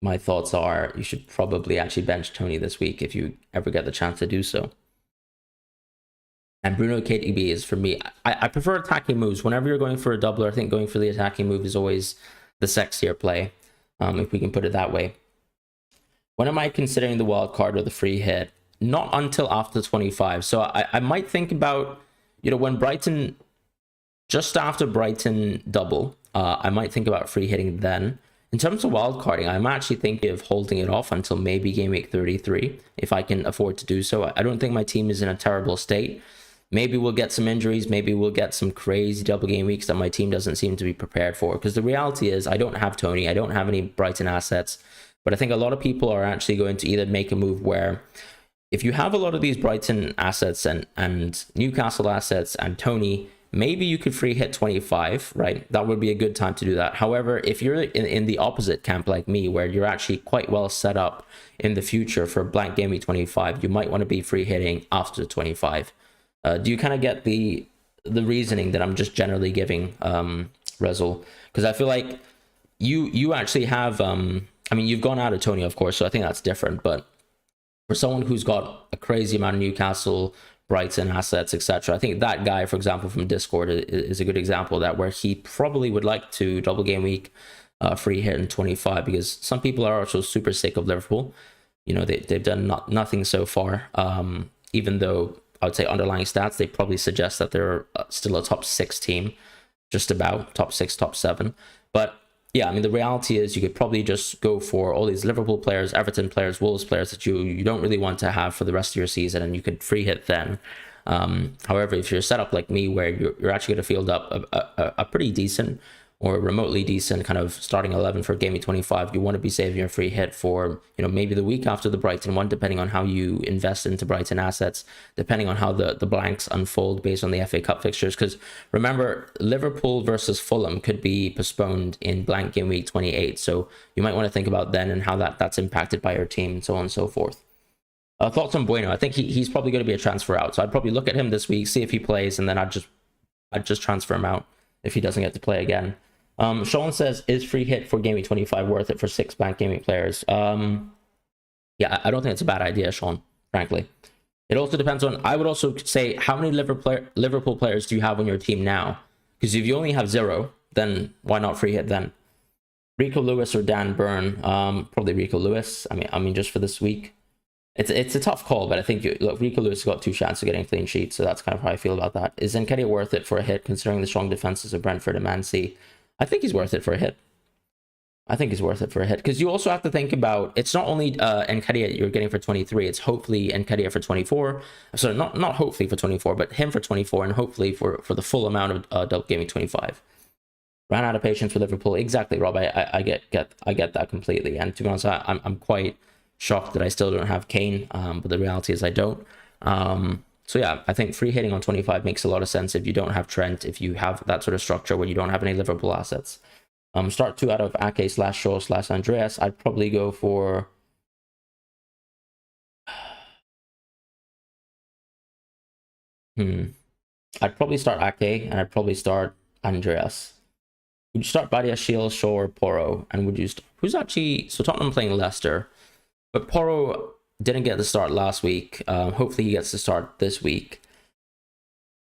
My thoughts are you should probably actually bench Tony this week if you ever get the chance to do so. And Bruno KDB is, for me, I prefer attacking moves. Whenever you're going for a doubler, I think going for the attacking move is always the sexier play, if we can put it that way. When am I considering the wild card or the free hit? Not until after 25. So I might think about, you know, when Brighton, just after Brighton double, I might think about free hitting then. In terms of wildcarding, I'm actually thinking of holding it off until maybe game week 33, if I can afford to do so. I don't think my team is in a terrible state. Maybe we'll get some injuries. Maybe we'll get some crazy double game weeks that my team doesn't seem to be prepared for. Because the reality is I don't have Tony. I don't have any Brighton assets. But I think a lot of people are actually going to either make a move where if you have a lot of these Brighton assets and Newcastle assets and Tony, maybe you could free hit 25, right? That would be a good time to do that. However, if you're in the opposite camp like me, where you're actually quite well set up in the future for blank game week 25, you might want to be free hitting after 25. Do you kind of get the reasoning that I'm just generally giving, Rezel? Because I feel like you actually have, I mean, you've gone out of Tony, of course, so I think that's different. But for someone who's got a crazy amount of Newcastle, Brighton assets, etc., I think that guy, for example, from Discord is a good example of that, where he probably would like to double game week free hit in 25, because some people are also super sick of Liverpool. You know, they've done nothing so far, even though I would say underlying stats, they probably suggest that they're still a top 6 team, just about top 6, top 7. But yeah, I mean, the reality is you could probably just go for all these Liverpool players, Everton players, Wolves players that you don't really want to have for the rest of your season, and you could free hit then. However, if you're set up like me, where you're actually going to field up a pretty decent or remotely decent kind of starting 11 for game week 25, you want to be saving your free hit for, you know, maybe the week after the Brighton one, depending on how you invest into Brighton assets, depending on how the blanks unfold based on the FA Cup fixtures. Because remember, Liverpool versus Fulham could be postponed in blank game week 28, so you might want to think about then and how that's impacted by your team and so on and so forth. Thoughts on Bueno? I think he's probably going to be a transfer out, so I'd probably look at him this week, see if he plays, and then I'd just transfer him out if he doesn't get to play again. Sean says, is free hit for game week 25 worth it for 6 blank gaming players? Yeah, I don't think it's a bad idea, Sean, frankly. It also depends on, I would also say, how many Liverpool players do you have on your team now? Because if you only have 0, then why not free hit then? Rico Lewis or Dan Burn? Probably Rico Lewis. I mean, just for this week. It's a tough call, but I think look, Rico Lewis got 2 chances of getting a clean sheet, so that's kind of how I feel about that. Is Nketiah worth it for a hit, considering the strong defenses of Brentford and Man City? I think he's worth it for a hit. I think he's worth it for a hit, because you also have to think about, it's not only Nketiah you're getting for 23, it's hopefully Nketiah for 24. So not hopefully for 24, but him for 24, and hopefully for the full amount of DoubleGameweek 25. Ran out of patience with Liverpool. Exactly, Rob. I get that completely. And to be honest, I'm quite shocked that I still don't have Kane, but the reality is I don't. So yeah, I think free hitting on 25 makes a lot of sense if you don't have Trent, if you have that sort of structure where you don't have any Liverpool assets. Start 2 out of Ake/Shaw/Andreas. I'd probably go for... I'd probably start Ake, and I'd probably start Andreas. Would you start Badiashile, Shaw, or Porro? And would you... Who's actually... So Tottenham playing Leicester. But Porro didn't get the start last week. Hopefully he gets the start this week.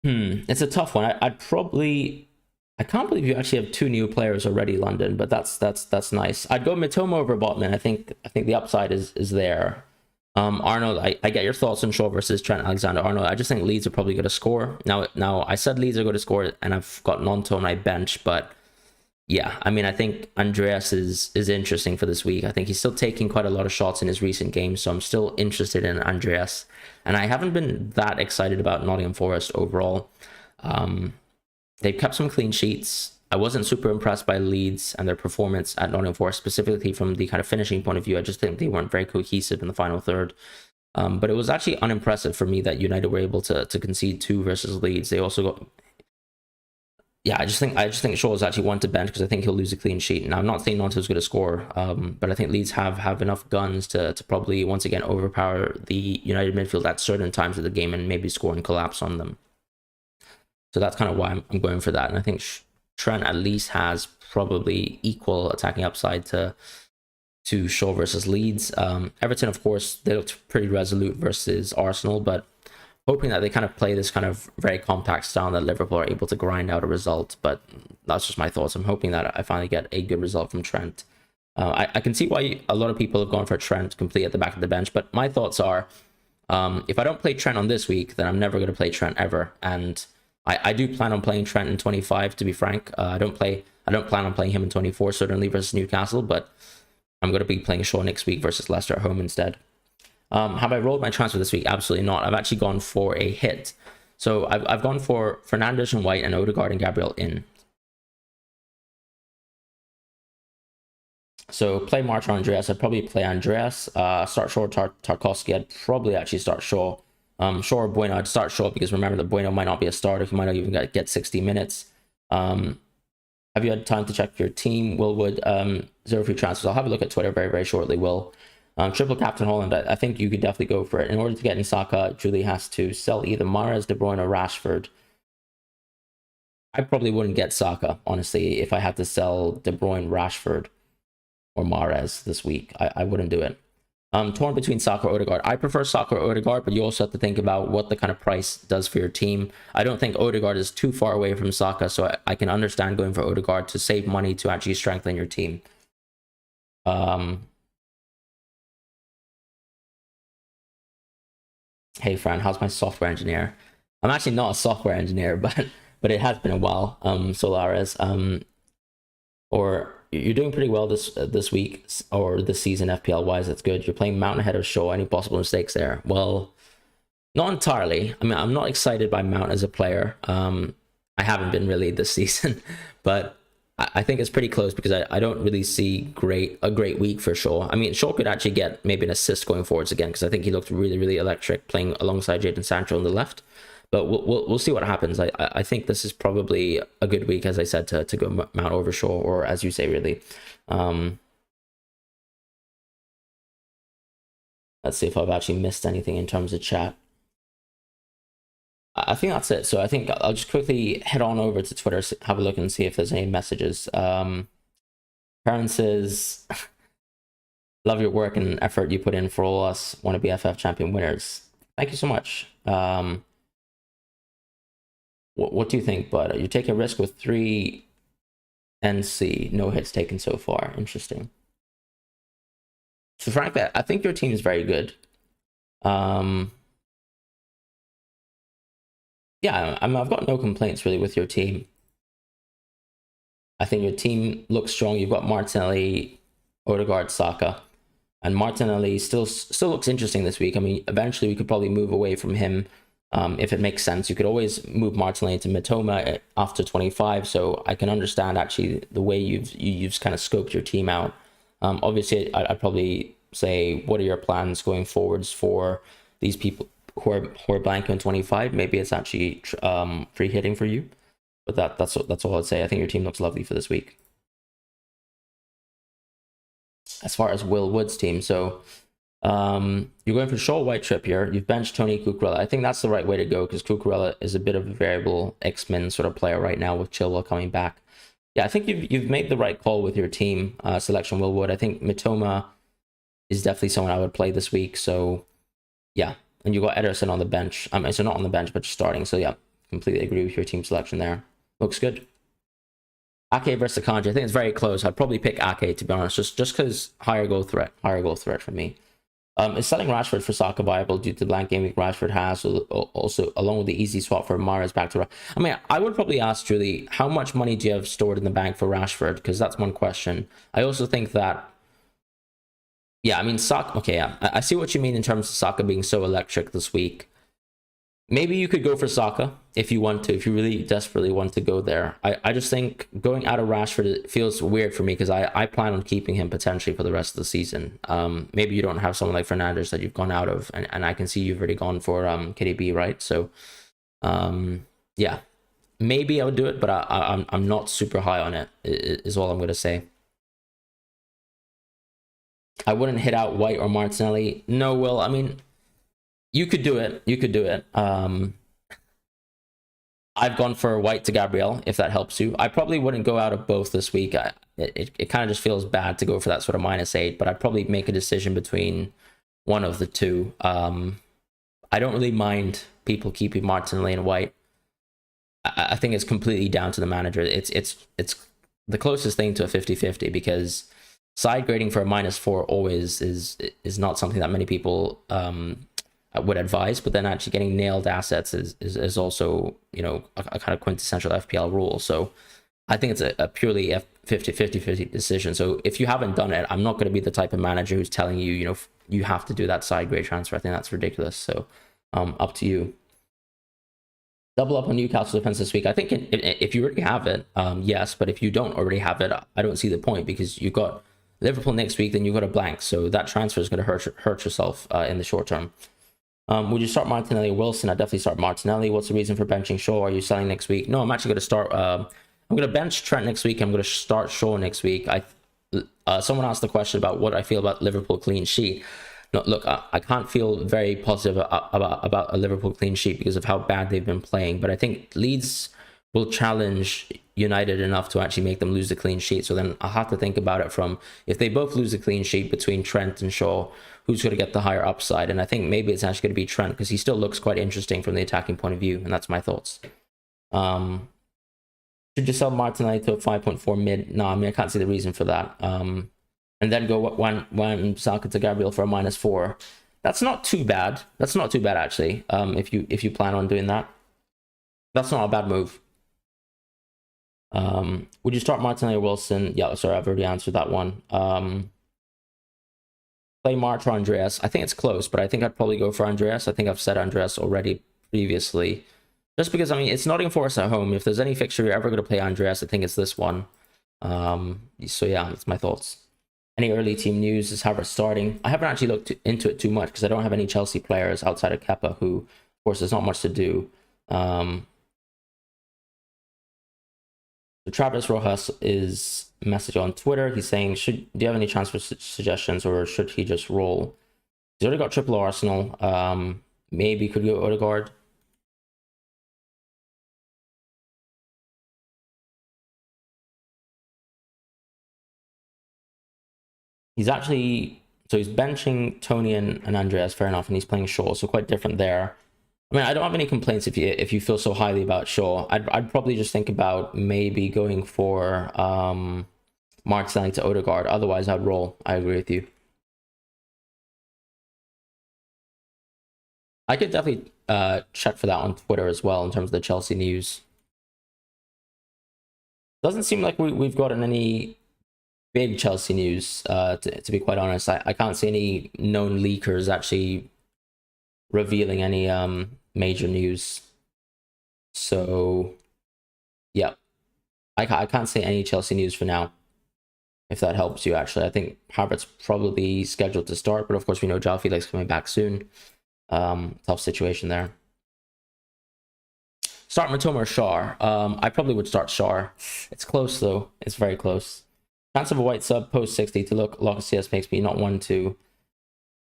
It's a tough one. I'd probably... I can't believe you actually have 2 new players already, London, but that's nice. I'd go Mitoma over Botman. I think the upside is there. Arnold, I get your thoughts on Shaw versus Trent Alexander-Arnold. I just think Leeds are probably going to score. Now I said Leeds are going to score, and I've got Nonto on my bench, but yeah, I mean, I think Andreas is interesting for this week. I think he's still taking quite a lot of shots in his recent games, so I'm still interested in Andreas. And I haven't been that excited about Nottingham Forest overall. They've kept some clean sheets. I wasn't super impressed by Leeds and their performance at Nottingham Forest, specifically from the kind of finishing point of view. I just think they weren't very cohesive in the final third. But it was actually unimpressive for me that United were able to concede 2 versus Leeds. They also got... Yeah, I just think Shaw is actually one to bench, because I think he'll lose a clean sheet. Now, I'm not saying Nonto's going to score, but I think Leeds have enough guns to probably once again overpower the United midfield at certain times of the game and maybe score and collapse on them. So that's kind of why I'm going for that. And I think Trent at least has probably equal attacking upside to Shaw versus Leeds. Everton, of course, they looked pretty resolute versus Arsenal, but hoping that they kind of play this kind of very compact style that Liverpool are able to grind out a result. But that's just my thoughts. I'm hoping that I finally get a good result from Trent. I can see why a lot of people have gone for Trent complete at the back of the bench, but my thoughts are, if I don't play Trent on this week, then I'm never going to play Trent ever. And I do plan on playing Trent in 25, to be frank. I don't plan on playing him in 24, certainly versus Newcastle, but I'm going to be playing Shaw next week versus Leicester at home instead. Have I rolled my transfer this week? Absolutely not. I've actually gone for a hit. So I've gone for Fernandes and White and Odegaard and Gabriel in. So play March or Andreas. I'd probably play Andreas. Start Shaw or Tarkowski. I'd probably actually start Shaw. Shaw or Bueno. I'd start Shaw because remember that Bueno might not be a starter. He might not even get 60 minutes. Have you had time to check your team? Will Wood, 0 free transfers. I'll have a look at Twitter very, very shortly, Will. Triple captain Holland, I think you could definitely go for it. In order to get any Saka, Julie has to sell either Mahrez, De Bruyne, or Rashford. I probably wouldn't get Saka, honestly, if I had to sell De Bruyne, Rashford, or Mahrez this week. I wouldn't do it. Torn between Saka or Odegaard. I prefer Saka or Odegaard, but you also have to think about what the kind of price does for your team. I don't think Odegaard is too far away from Saka, so I can understand going for Odegaard to save money to actually strengthen your team. Hey Fran, how's my software engineer? I'm actually not a software engineer, but it has been a while. Solaris. Or you're doing pretty well this week or this season FPL wise. That's good. You're playing Mount ahead of Shaw. Any possible mistakes there? Well, not entirely. I mean, I'm not excited by Mount as a player. I haven't been really this season, but I think it's pretty close because I don't really see a great week for Shaw. I mean, Shaw could actually get maybe an assist going forwards again because I think he looked really, really electric playing alongside Jadon Sancho on the left. But we'll see what happens. I think this is probably a good week, as I said, to go Mount over Shaw, or as you say, really. Let's see if I've actually missed anything in terms of chat. I think that's it. So I think I'll just quickly head on over to Twitter, have a look and see if there's any messages. Parent says, love your work and effort you put in for all us wannabe FF champion winners. Thank you so much. What do you think, bud? You're taking a risk with 3 NC, no hits taken so far. Interesting. So frankly, I think your team is very good. Yeah, I've got no complaints really with your team. I think your team looks strong. You've got Martinelli, Odegaard, Saka, and Martinelli still looks interesting this week. I mean, eventually we could probably move away from him if it makes sense. You could always move Martinelli to Mitoma after 25. So I can understand actually the way you've kind of scoped your team out. Obviously, I'd probably say, what are your plans going forwards for these people who are blank on 25? Maybe it's actually free hitting for you. But that's all I'd say. I think your team looks lovely for this week. As far as Will Wood's team, so you're going for Shaw White Trippier. You've benched Tony Cucurella. I think that's the right way to go because Cucurella is a bit of a variable X-Men sort of player right now with Chilwell coming back. Yeah, I think you've made the right call with your team selection, Will Wood. I think Mitoma is definitely someone I would play this week. So yeah, and you got Ederson on the bench. So not on the bench, but starting. So yeah, completely agree with your team selection there. Looks good. Ake versus Akanji. I think it's very close. I'd probably pick Ake, to be honest, just because higher goal threat for me. Is selling Rashford for Saka viable due to blank game week Rashford has, also along with the easy swap for Mahrez back to... I mean, I would probably ask Julie, how much money do you have stored in the bank for Rashford? Because that's one question. I also think that... Yeah, I mean, Saka... Okay, yeah, I see what you mean in terms of Saka being so electric this week. Maybe you could go for Saka if you want to, if you really desperately want to go there. I just think going out of Rashford feels weird for me because I plan on keeping him potentially for the rest of the season. Maybe you don't have someone like Fernandes that you've gone out of, and I can see you've already gone for KDB, right? So, yeah, maybe I would do it, but I'm not super high on it, is all I'm going to say. I wouldn't hit out White or Martinelli. No, Will, I mean... You could do it. You could do it. I've gone for White to Gabriel, if that helps you. I probably wouldn't go out of both this week. It kind of just feels bad to go for that sort of -8, but I'd probably make a decision between one of the two. I don't really mind people keeping Martinelli and White. I think it's completely down to the manager. It's the closest thing to a 50-50 because side grading for a -4 always is not something that many people would advise, but then actually getting nailed assets is also, you know, a kind of quintessential FPL rule. So I think it's a purely 50 decision. So if you haven't done it, I'm not going to be the type of manager who's telling you, you know, you have to do that side grade transfer. I think that's ridiculous. So up to you. Double up on Newcastle defense this week. I think if you already have it, yes, but if you don't already have it, I don't see the point because you've got Liverpool next week, then you've got a blank. So that transfer is going to hurt yourself in the short term. Would you start Martinelli or Wilson? I'd definitely start Martinelli. What's the reason for benching Shaw? Are you selling next week? No, I'm actually going to start. I'm going to bench Trent next week. I'm going to start Shaw next week. Someone asked the question about what I feel about Liverpool clean sheet. No, look, I can't feel very positive about a Liverpool clean sheet because of how bad they've been playing. But I think Leeds will challenge United enough to actually make them lose the clean sheet. So then I'll have to think about it from, if they both lose the clean sheet between Trent and Shaw, who's going to get the higher upside? And I think maybe it's actually going to be Trent because he still looks quite interesting from the attacking point of view. And that's my thoughts. Should you sell Martinelli to a 5.4 mid? No, I mean, I can't see the reason for that. And then go one Saka to Gabriel for a -4. That's not too bad. That's not too bad, actually, if you plan on doing that. That's not a bad move. Would you start Martinelli or Wilson? Yeah, sorry, I've already answered that one. Play March or Andreas. I think it's close, but I think I'd probably go for Andreas. I think I've said Andreas already previously. Just because, I mean, it's Nottingham Forest at home. If there's any fixture you're ever going to play Andreas, I think it's this one. So yeah, that's my thoughts. Any early team news? Is Havertz starting? I haven't actually looked into it too much because I don't have any Chelsea players outside of Kepa, who, of course, there's not much to do. So Travis Rojas is message on Twitter. He's saying, do you have any transfer suggestions or should he just roll? He's already got triple Arsenal. Maybe could go Odegaard. He's actually, so he's benching Tony and Andreas, fair enough, and he's playing Shaw, so quite different there. I mean, I don't have any complaints if you feel so highly about Shaw. I'd probably just think about maybe going for Martinelli to Odegaard. Otherwise, I'd roll. I agree with you. I could definitely check for that on Twitter as well in terms of the Chelsea news. Doesn't seem like we've gotten any big Chelsea news, to be quite honest. I can't see any known leakers actually revealing any major news. So, yeah, I can't say any Chelsea news for now, if that helps you, actually. I think Havertz probably scheduled to start, but of course we know João Felix coming back soon. Tough situation there. Start Matoma or Shaw? I probably would start Shaw. It's close, though. It's very close. Chance of a white sub post 60 to look Locasias makes me not want to.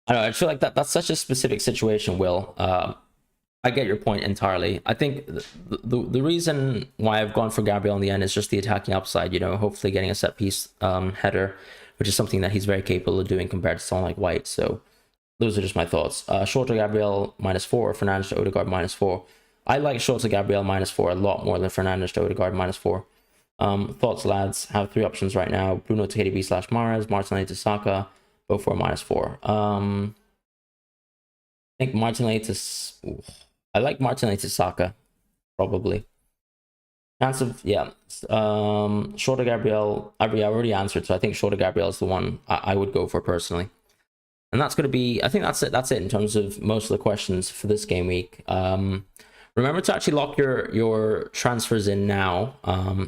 I don't know, I feel like that's such a specific situation, Will. I get your point entirely. I think the reason why I've gone for Gabriel in the end is just the attacking upside, you know, hopefully getting a set piece header, which is something that he's very capable of doing compared to someone like White. So those are just my thoughts. Short to Gabriel -4, Fernandes to Odegaard -4. I like Short to Gabriel -4 a lot more than Fernandes to Odegaard -4. Thoughts, lads? Have 3 options right now: Bruno to KDB/Mahrez, Martinelli to Saka, both for -4. I think Martinelli to. I like Martinelli to Saka, probably. Chance of, yeah. Short to Gabriel. I already answered, so I think Short to Gabriel is the one I would go for personally. And that's going to be, I think that's it. That's it in terms of most of the questions for this game week. Remember to actually lock your transfers in now.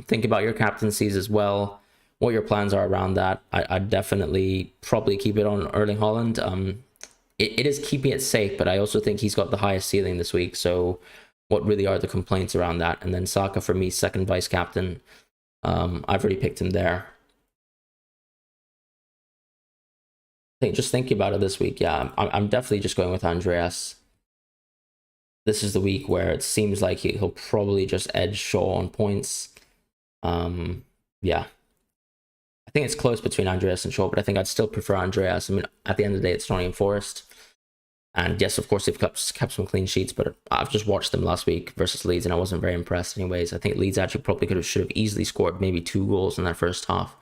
Think about your captaincies as well, what your plans are around that. I'd definitely probably keep it on Erling Haaland. It is keeping it safe, but I also think he's got the highest ceiling this week. So what really are the complaints around that? And then Saka for me, second vice captain. I've already picked him there. Just thinking about it this week, yeah, I'm definitely just going with Andreas. This is the week where it seems like he'll probably just edge Shaw on points. Yeah. I think it's close between Andreas and Shaw, but I think I'd still prefer Andreas. I mean, at the end of the day, it's Nottingham Forest. And yes, of course, they've kept some clean sheets, but I've just watched them last week versus Leeds, and I wasn't very impressed anyways. I think Leeds actually probably should have easily scored maybe 2 goals in that first half.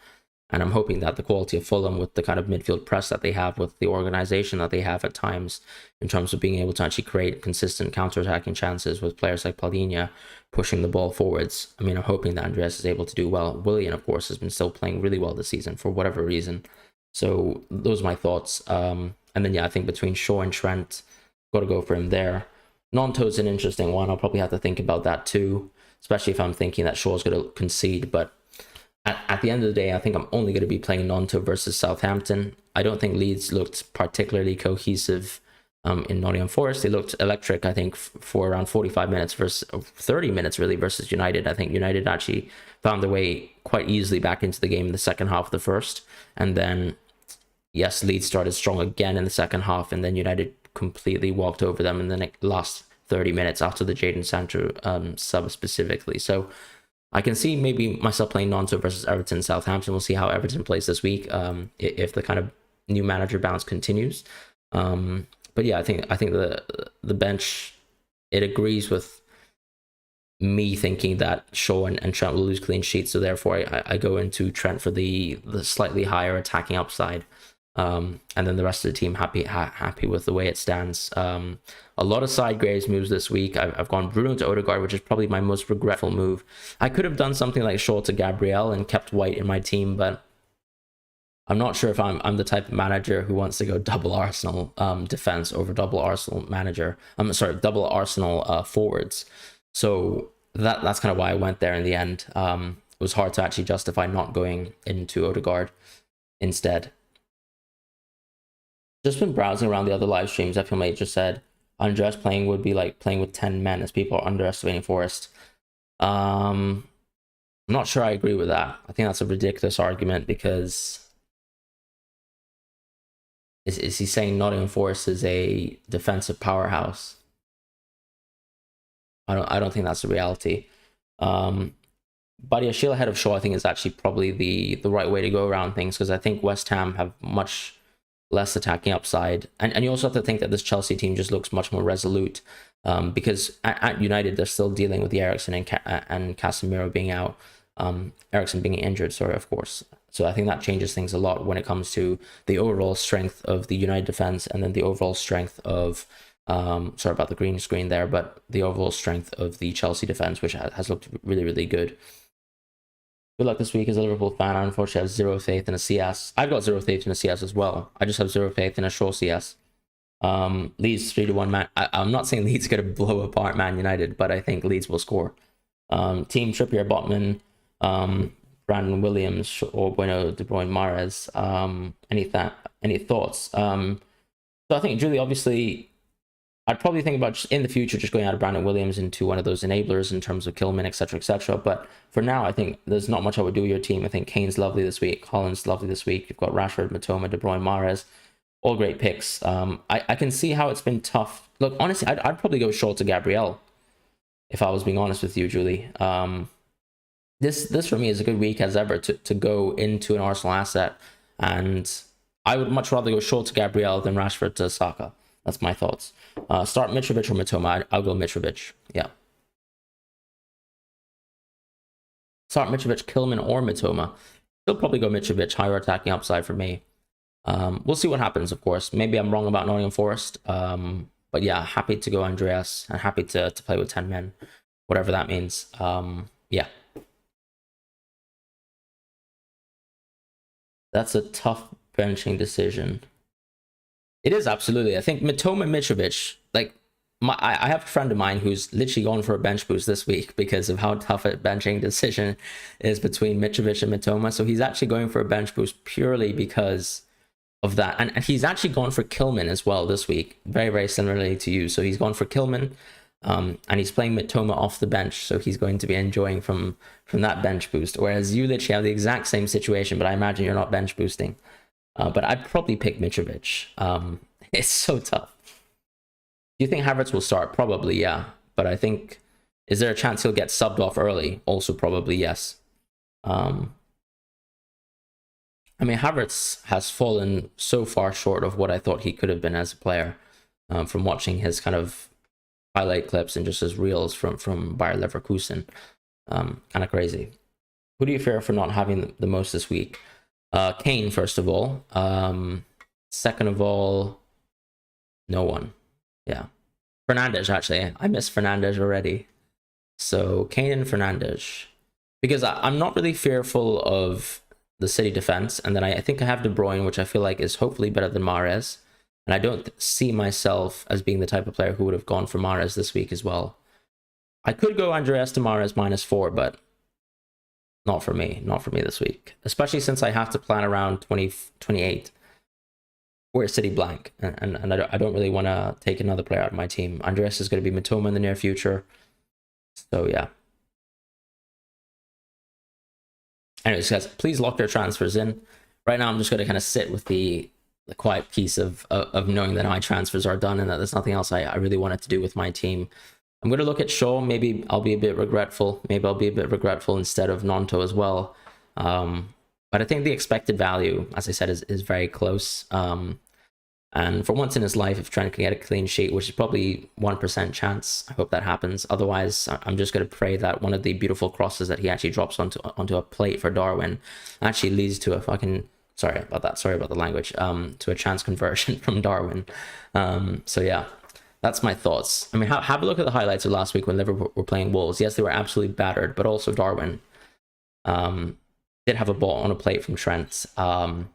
And I'm hoping that the quality of Fulham, with the kind of midfield press that they have, with the organization that they have at times, in terms of being able to actually create consistent counter-attacking chances with players like Palhinha pushing the ball forwards. I mean, I'm hoping that Andreas is able to do well. Willian, of course, has been still playing really well this season for whatever reason. So those are my thoughts. And then, yeah, I think between Shaw and Trent, got to go for him there. Nonto's an interesting one. I'll probably have to think about that too, especially if I'm thinking that Shaw's going to concede. But at the end of the day, I think I'm only going to be playing Nonto versus Southampton. I don't think Leeds looked particularly cohesive in Nottingham Forest. They looked electric, I think, for around 45 minutes versus 30 minutes, really, versus United. I think United actually found their way quite easily back into the game in the second half of the first. And then, yes, Leeds started strong again in the second half, and then United completely walked over them in the last 30 minutes after the Jadon Sancho sub specifically. So I can see maybe myself playing Nonto versus Everton, Southampton. We'll see how Everton plays this week, if the kind of new manager bounce continues. But yeah, I think the bench, it agrees with me thinking that Shaw and Trent will lose clean sheets. So therefore, I go into Trent for the slightly higher attacking upside. And then the rest of the team happy with the way it stands. A lot of side graves moves this week. I've gone Bruno to Odegaard, which is probably my most regretful move. I could have done something like Shaw to Gabriel and kept White in my team, but I'm not sure if I'm the type of manager who wants to go double Arsenal defense over double Arsenal manager. I'm sorry, double Arsenal forwards. So that's kind of why I went there in the end. It was hard to actually justify not going into Odegaard instead. Just been browsing around the other live streams. FPL just said Andreas playing would be like playing with 10 men, as people are underestimating Forest. I'm not sure I agree with that. I think that's a ridiculous argument, because is he saying Nottingham Forest is a defensive powerhouse? I don't think that's the reality. But yeah, Sheila ahead of Shaw, I think, is actually probably the right way to go around things, because I think West Ham have much less attacking upside, and you also have to think that this Chelsea team just looks much more resolute. because at United they're still dealing with the Eriksen and Casemiro being out, Eriksen being injured, sorry, of course. So I think that changes things a lot when it comes to the overall strength of the United defense, and then the overall strength of sorry about the green screen there, but the overall strength of the Chelsea defense, which has looked really, really good. Good luck this week as a Liverpool fan. I unfortunately have zero faith in a CS. I've got zero faith in a CS as well. I just have zero faith in a Shaw CS. Leeds 3-1 man. I'm not saying Leeds are going to blow apart Man United, but I think Leeds will score. Team Trippier, Botman, Brandon Williams, or Bueno, De Bruyne, Mahrez. Any thoughts? So I think, Julie, obviously, I'd probably think about just in the future just going out of Brandon Williams into one of those enablers in terms of Kilman, etc., etc. But for now, I think there's not much I would do with your team. I think Kane's lovely this week, Holland's lovely this week. You've got Rashford, Matoma, De Bruyne, Mahrez, all great picks. I can see how it's been tough. Look, honestly, I'd probably go short to Gabriel if I was being honest with you, Julie. This for me is a good week as ever to go into an Arsenal asset, and I would much rather go short to Gabriel than Rashford to Saka. That's my thoughts. Start Mitrovic or Matoma. I'll go Mitrovic. Yeah. Start Mitrovic, Kilman, or Matoma. Still probably go Mitrovic. Higher attacking upside for me. We'll see what happens, of course. Maybe I'm wrong about Nottingham Forest. But yeah, happy to go Andreas and happy to play with 10 men, whatever that means. Yeah. That's a tough benching decision. It is, absolutely. I think Matoma, Mitrovic, like, I have a friend of mine who's literally gone for a bench boost this week because of how tough a benching decision is between Mitrovic and Matoma. So he's actually going for a bench boost purely because of that. And he's actually gone for Kilman as well this week, very, very similarly to you. So he's gone for Kilman, and he's playing Matoma off the bench. So he's going to be enjoying from that bench boost. Whereas you literally have the exact same situation, but I imagine you're not bench boosting. But I'd probably pick Mitrovic. It's so tough. Do you think Havertz will start? Probably, yeah. But I think, is there a chance he'll get subbed off early? Also, probably, yes. I mean, Havertz has fallen so far short of what I thought he could have been as a player, from watching his kind of highlight clips and just his reels from Bayer Leverkusen. Kind of crazy. Who do you fear for not having the most this week? Kane, first of all. Second of all, no one. Yeah. Fernandes, actually. I miss Fernandes already. So, Kane and Fernandes. Because I'm not really fearful of the City defense. And then I think I have De Bruyne, which I feel like is hopefully better than Mahrez. And I don't see myself as being the type of player who would have gone for Mahrez this week as well. I could go Andreas to Mahrez -4, but not for me. Not for me this week. Especially since I have to plan around 2028. We're City blank. And I don't really want to take another player out of my team. Andreas is going to be Matoma in the near future. So, yeah. Anyways, guys, please lock your transfers in. Right now, I'm just going to kind of sit with the quiet piece of knowing that my transfers are done and that there's nothing else I really wanted to do with my team. I'm going to look at Shaw. Maybe I'll be a bit regretful. Maybe I'll be a bit regretful instead of Nonto as well. But I think the expected value, as I said, is very close. And for once in his life, if Trent can get a clean sheet, which is probably 1% chance, I hope that happens. Otherwise, I'm just going to pray that one of the beautiful crosses that he actually drops onto a plate for Darwin actually leads to a fucking... Sorry about that. Sorry about the language. To a chance conversion from Darwin. So yeah, that's my thoughts. I mean, have a look at the highlights of last week when Liverpool were playing Wolves. Yes, they were absolutely battered, but also Darwin did have a ball on a plate from Trent, and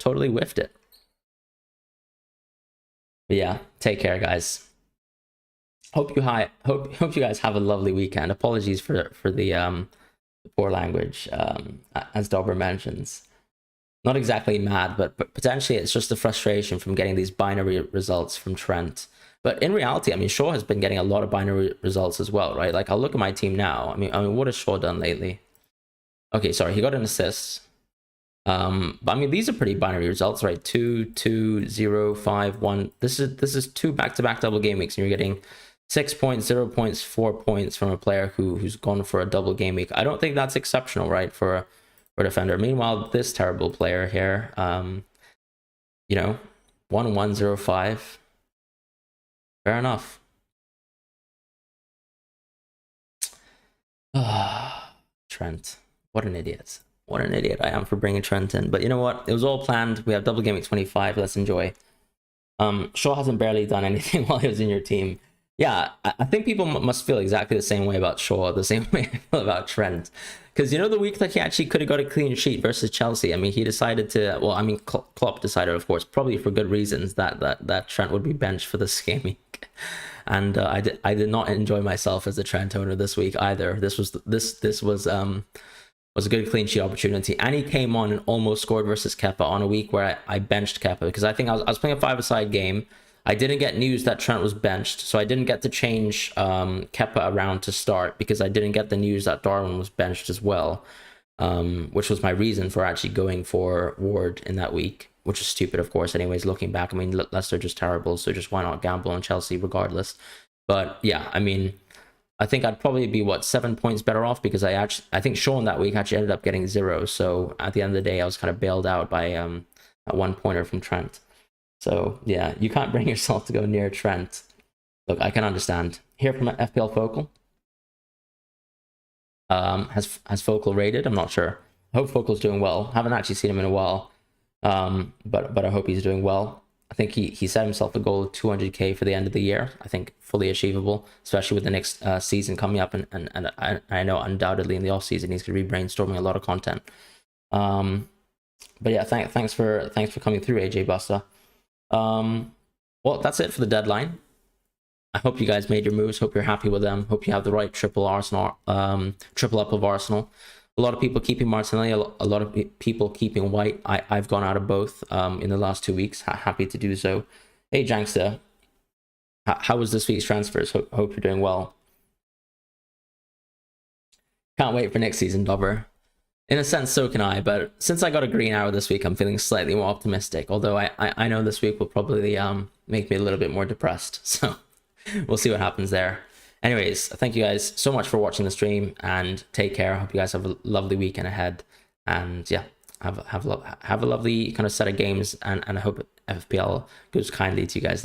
totally whiffed it. But yeah, take care, guys. Hope you guys have a lovely weekend. Apologies for the poor language, as Dauber mentions. Not exactly mad, but potentially it's just the frustration from getting these binary results from Trent. But in reality, I mean, Shaw has been getting a lot of binary results as well, right? Like, I'll look at my team now. I mean, what has Shaw done lately? Okay, sorry, he got an assist. But I mean, these are pretty binary results, right? 2, 2, 0, 5, 1. This is 2 back-to-back double game weeks, and you're getting 6 points, 0 points, 4 points from a player who's gone for a double game week. I don't think that's exceptional, right, for a defender. Meanwhile, this terrible player here, 1-1-0-5. Fair enough. Trent. What an idiot. What an idiot I am for bringing Trent in. But you know what? It was all planned. We have DoubleGameweek 25. Let's enjoy. Shaw hasn't barely done anything while he was in your team. Yeah, I think people must feel exactly the same way about Shaw, the same way I feel about Trent. Because you know the week that he actually could have got a clean sheet versus Chelsea, I mean, he decided to, well, I mean, Klopp decided, of course, probably for good reasons, that Trent would be benched for this game week. And I did not enjoy myself as a Trent owner this week either. This was a good clean sheet opportunity, and he came on and almost scored versus Kepa on a week where I benched Kepa because I think I was playing a five-a-side game. I didn't get news that Trent was benched, so I didn't get to change Kepa around to start because I didn't get the news that Darwin was benched as well, which was my reason for actually going for Ward in that week, which is stupid, of course. Anyways, looking back, I mean, Leicester just terrible, so just why not gamble on Chelsea regardless? But yeah, I mean, I think I'd probably be 7 points better off because I think Sean that week actually ended up getting 0. So at the end of the day, I was kind of bailed out by a 1-pointer from Trent. So yeah, you can't bring yourself to go near Trent. Look, I can understand. Here from FPL Focal. Has Focal rated? I'm not sure. I hope Focal's doing well. Haven't actually seen him in a while. But I hope he's doing well. I think he set himself a goal of 200k for the end of the year. I think fully achievable, especially with the next season coming up. And I know undoubtedly in the off season he's going to be brainstorming a lot of content. But yeah, thanks for coming through, AJ Buster. Well, that's it for the deadline. I hope you guys made your moves. Hope you're happy with them. Hope you have the right triple up of Arsenal. A lot of people keeping Martinelli, a lot of people keeping White. I've gone out of both in the last 2 weeks. Happy to do so. Hey, Jankster. How was this week's transfers? Hope you're doing well. Can't wait for next season, Dobber. In a sense, so can I. But since I got a green arrow this week, I'm feeling slightly more optimistic. Although I know this week will probably make me a little bit more depressed. So we'll see what happens there. Anyways, thank you guys so much for watching the stream and take care. I hope you guys have a lovely weekend ahead. And yeah, have a lovely kind of set of games. And I hope FPL goes kindly to you guys this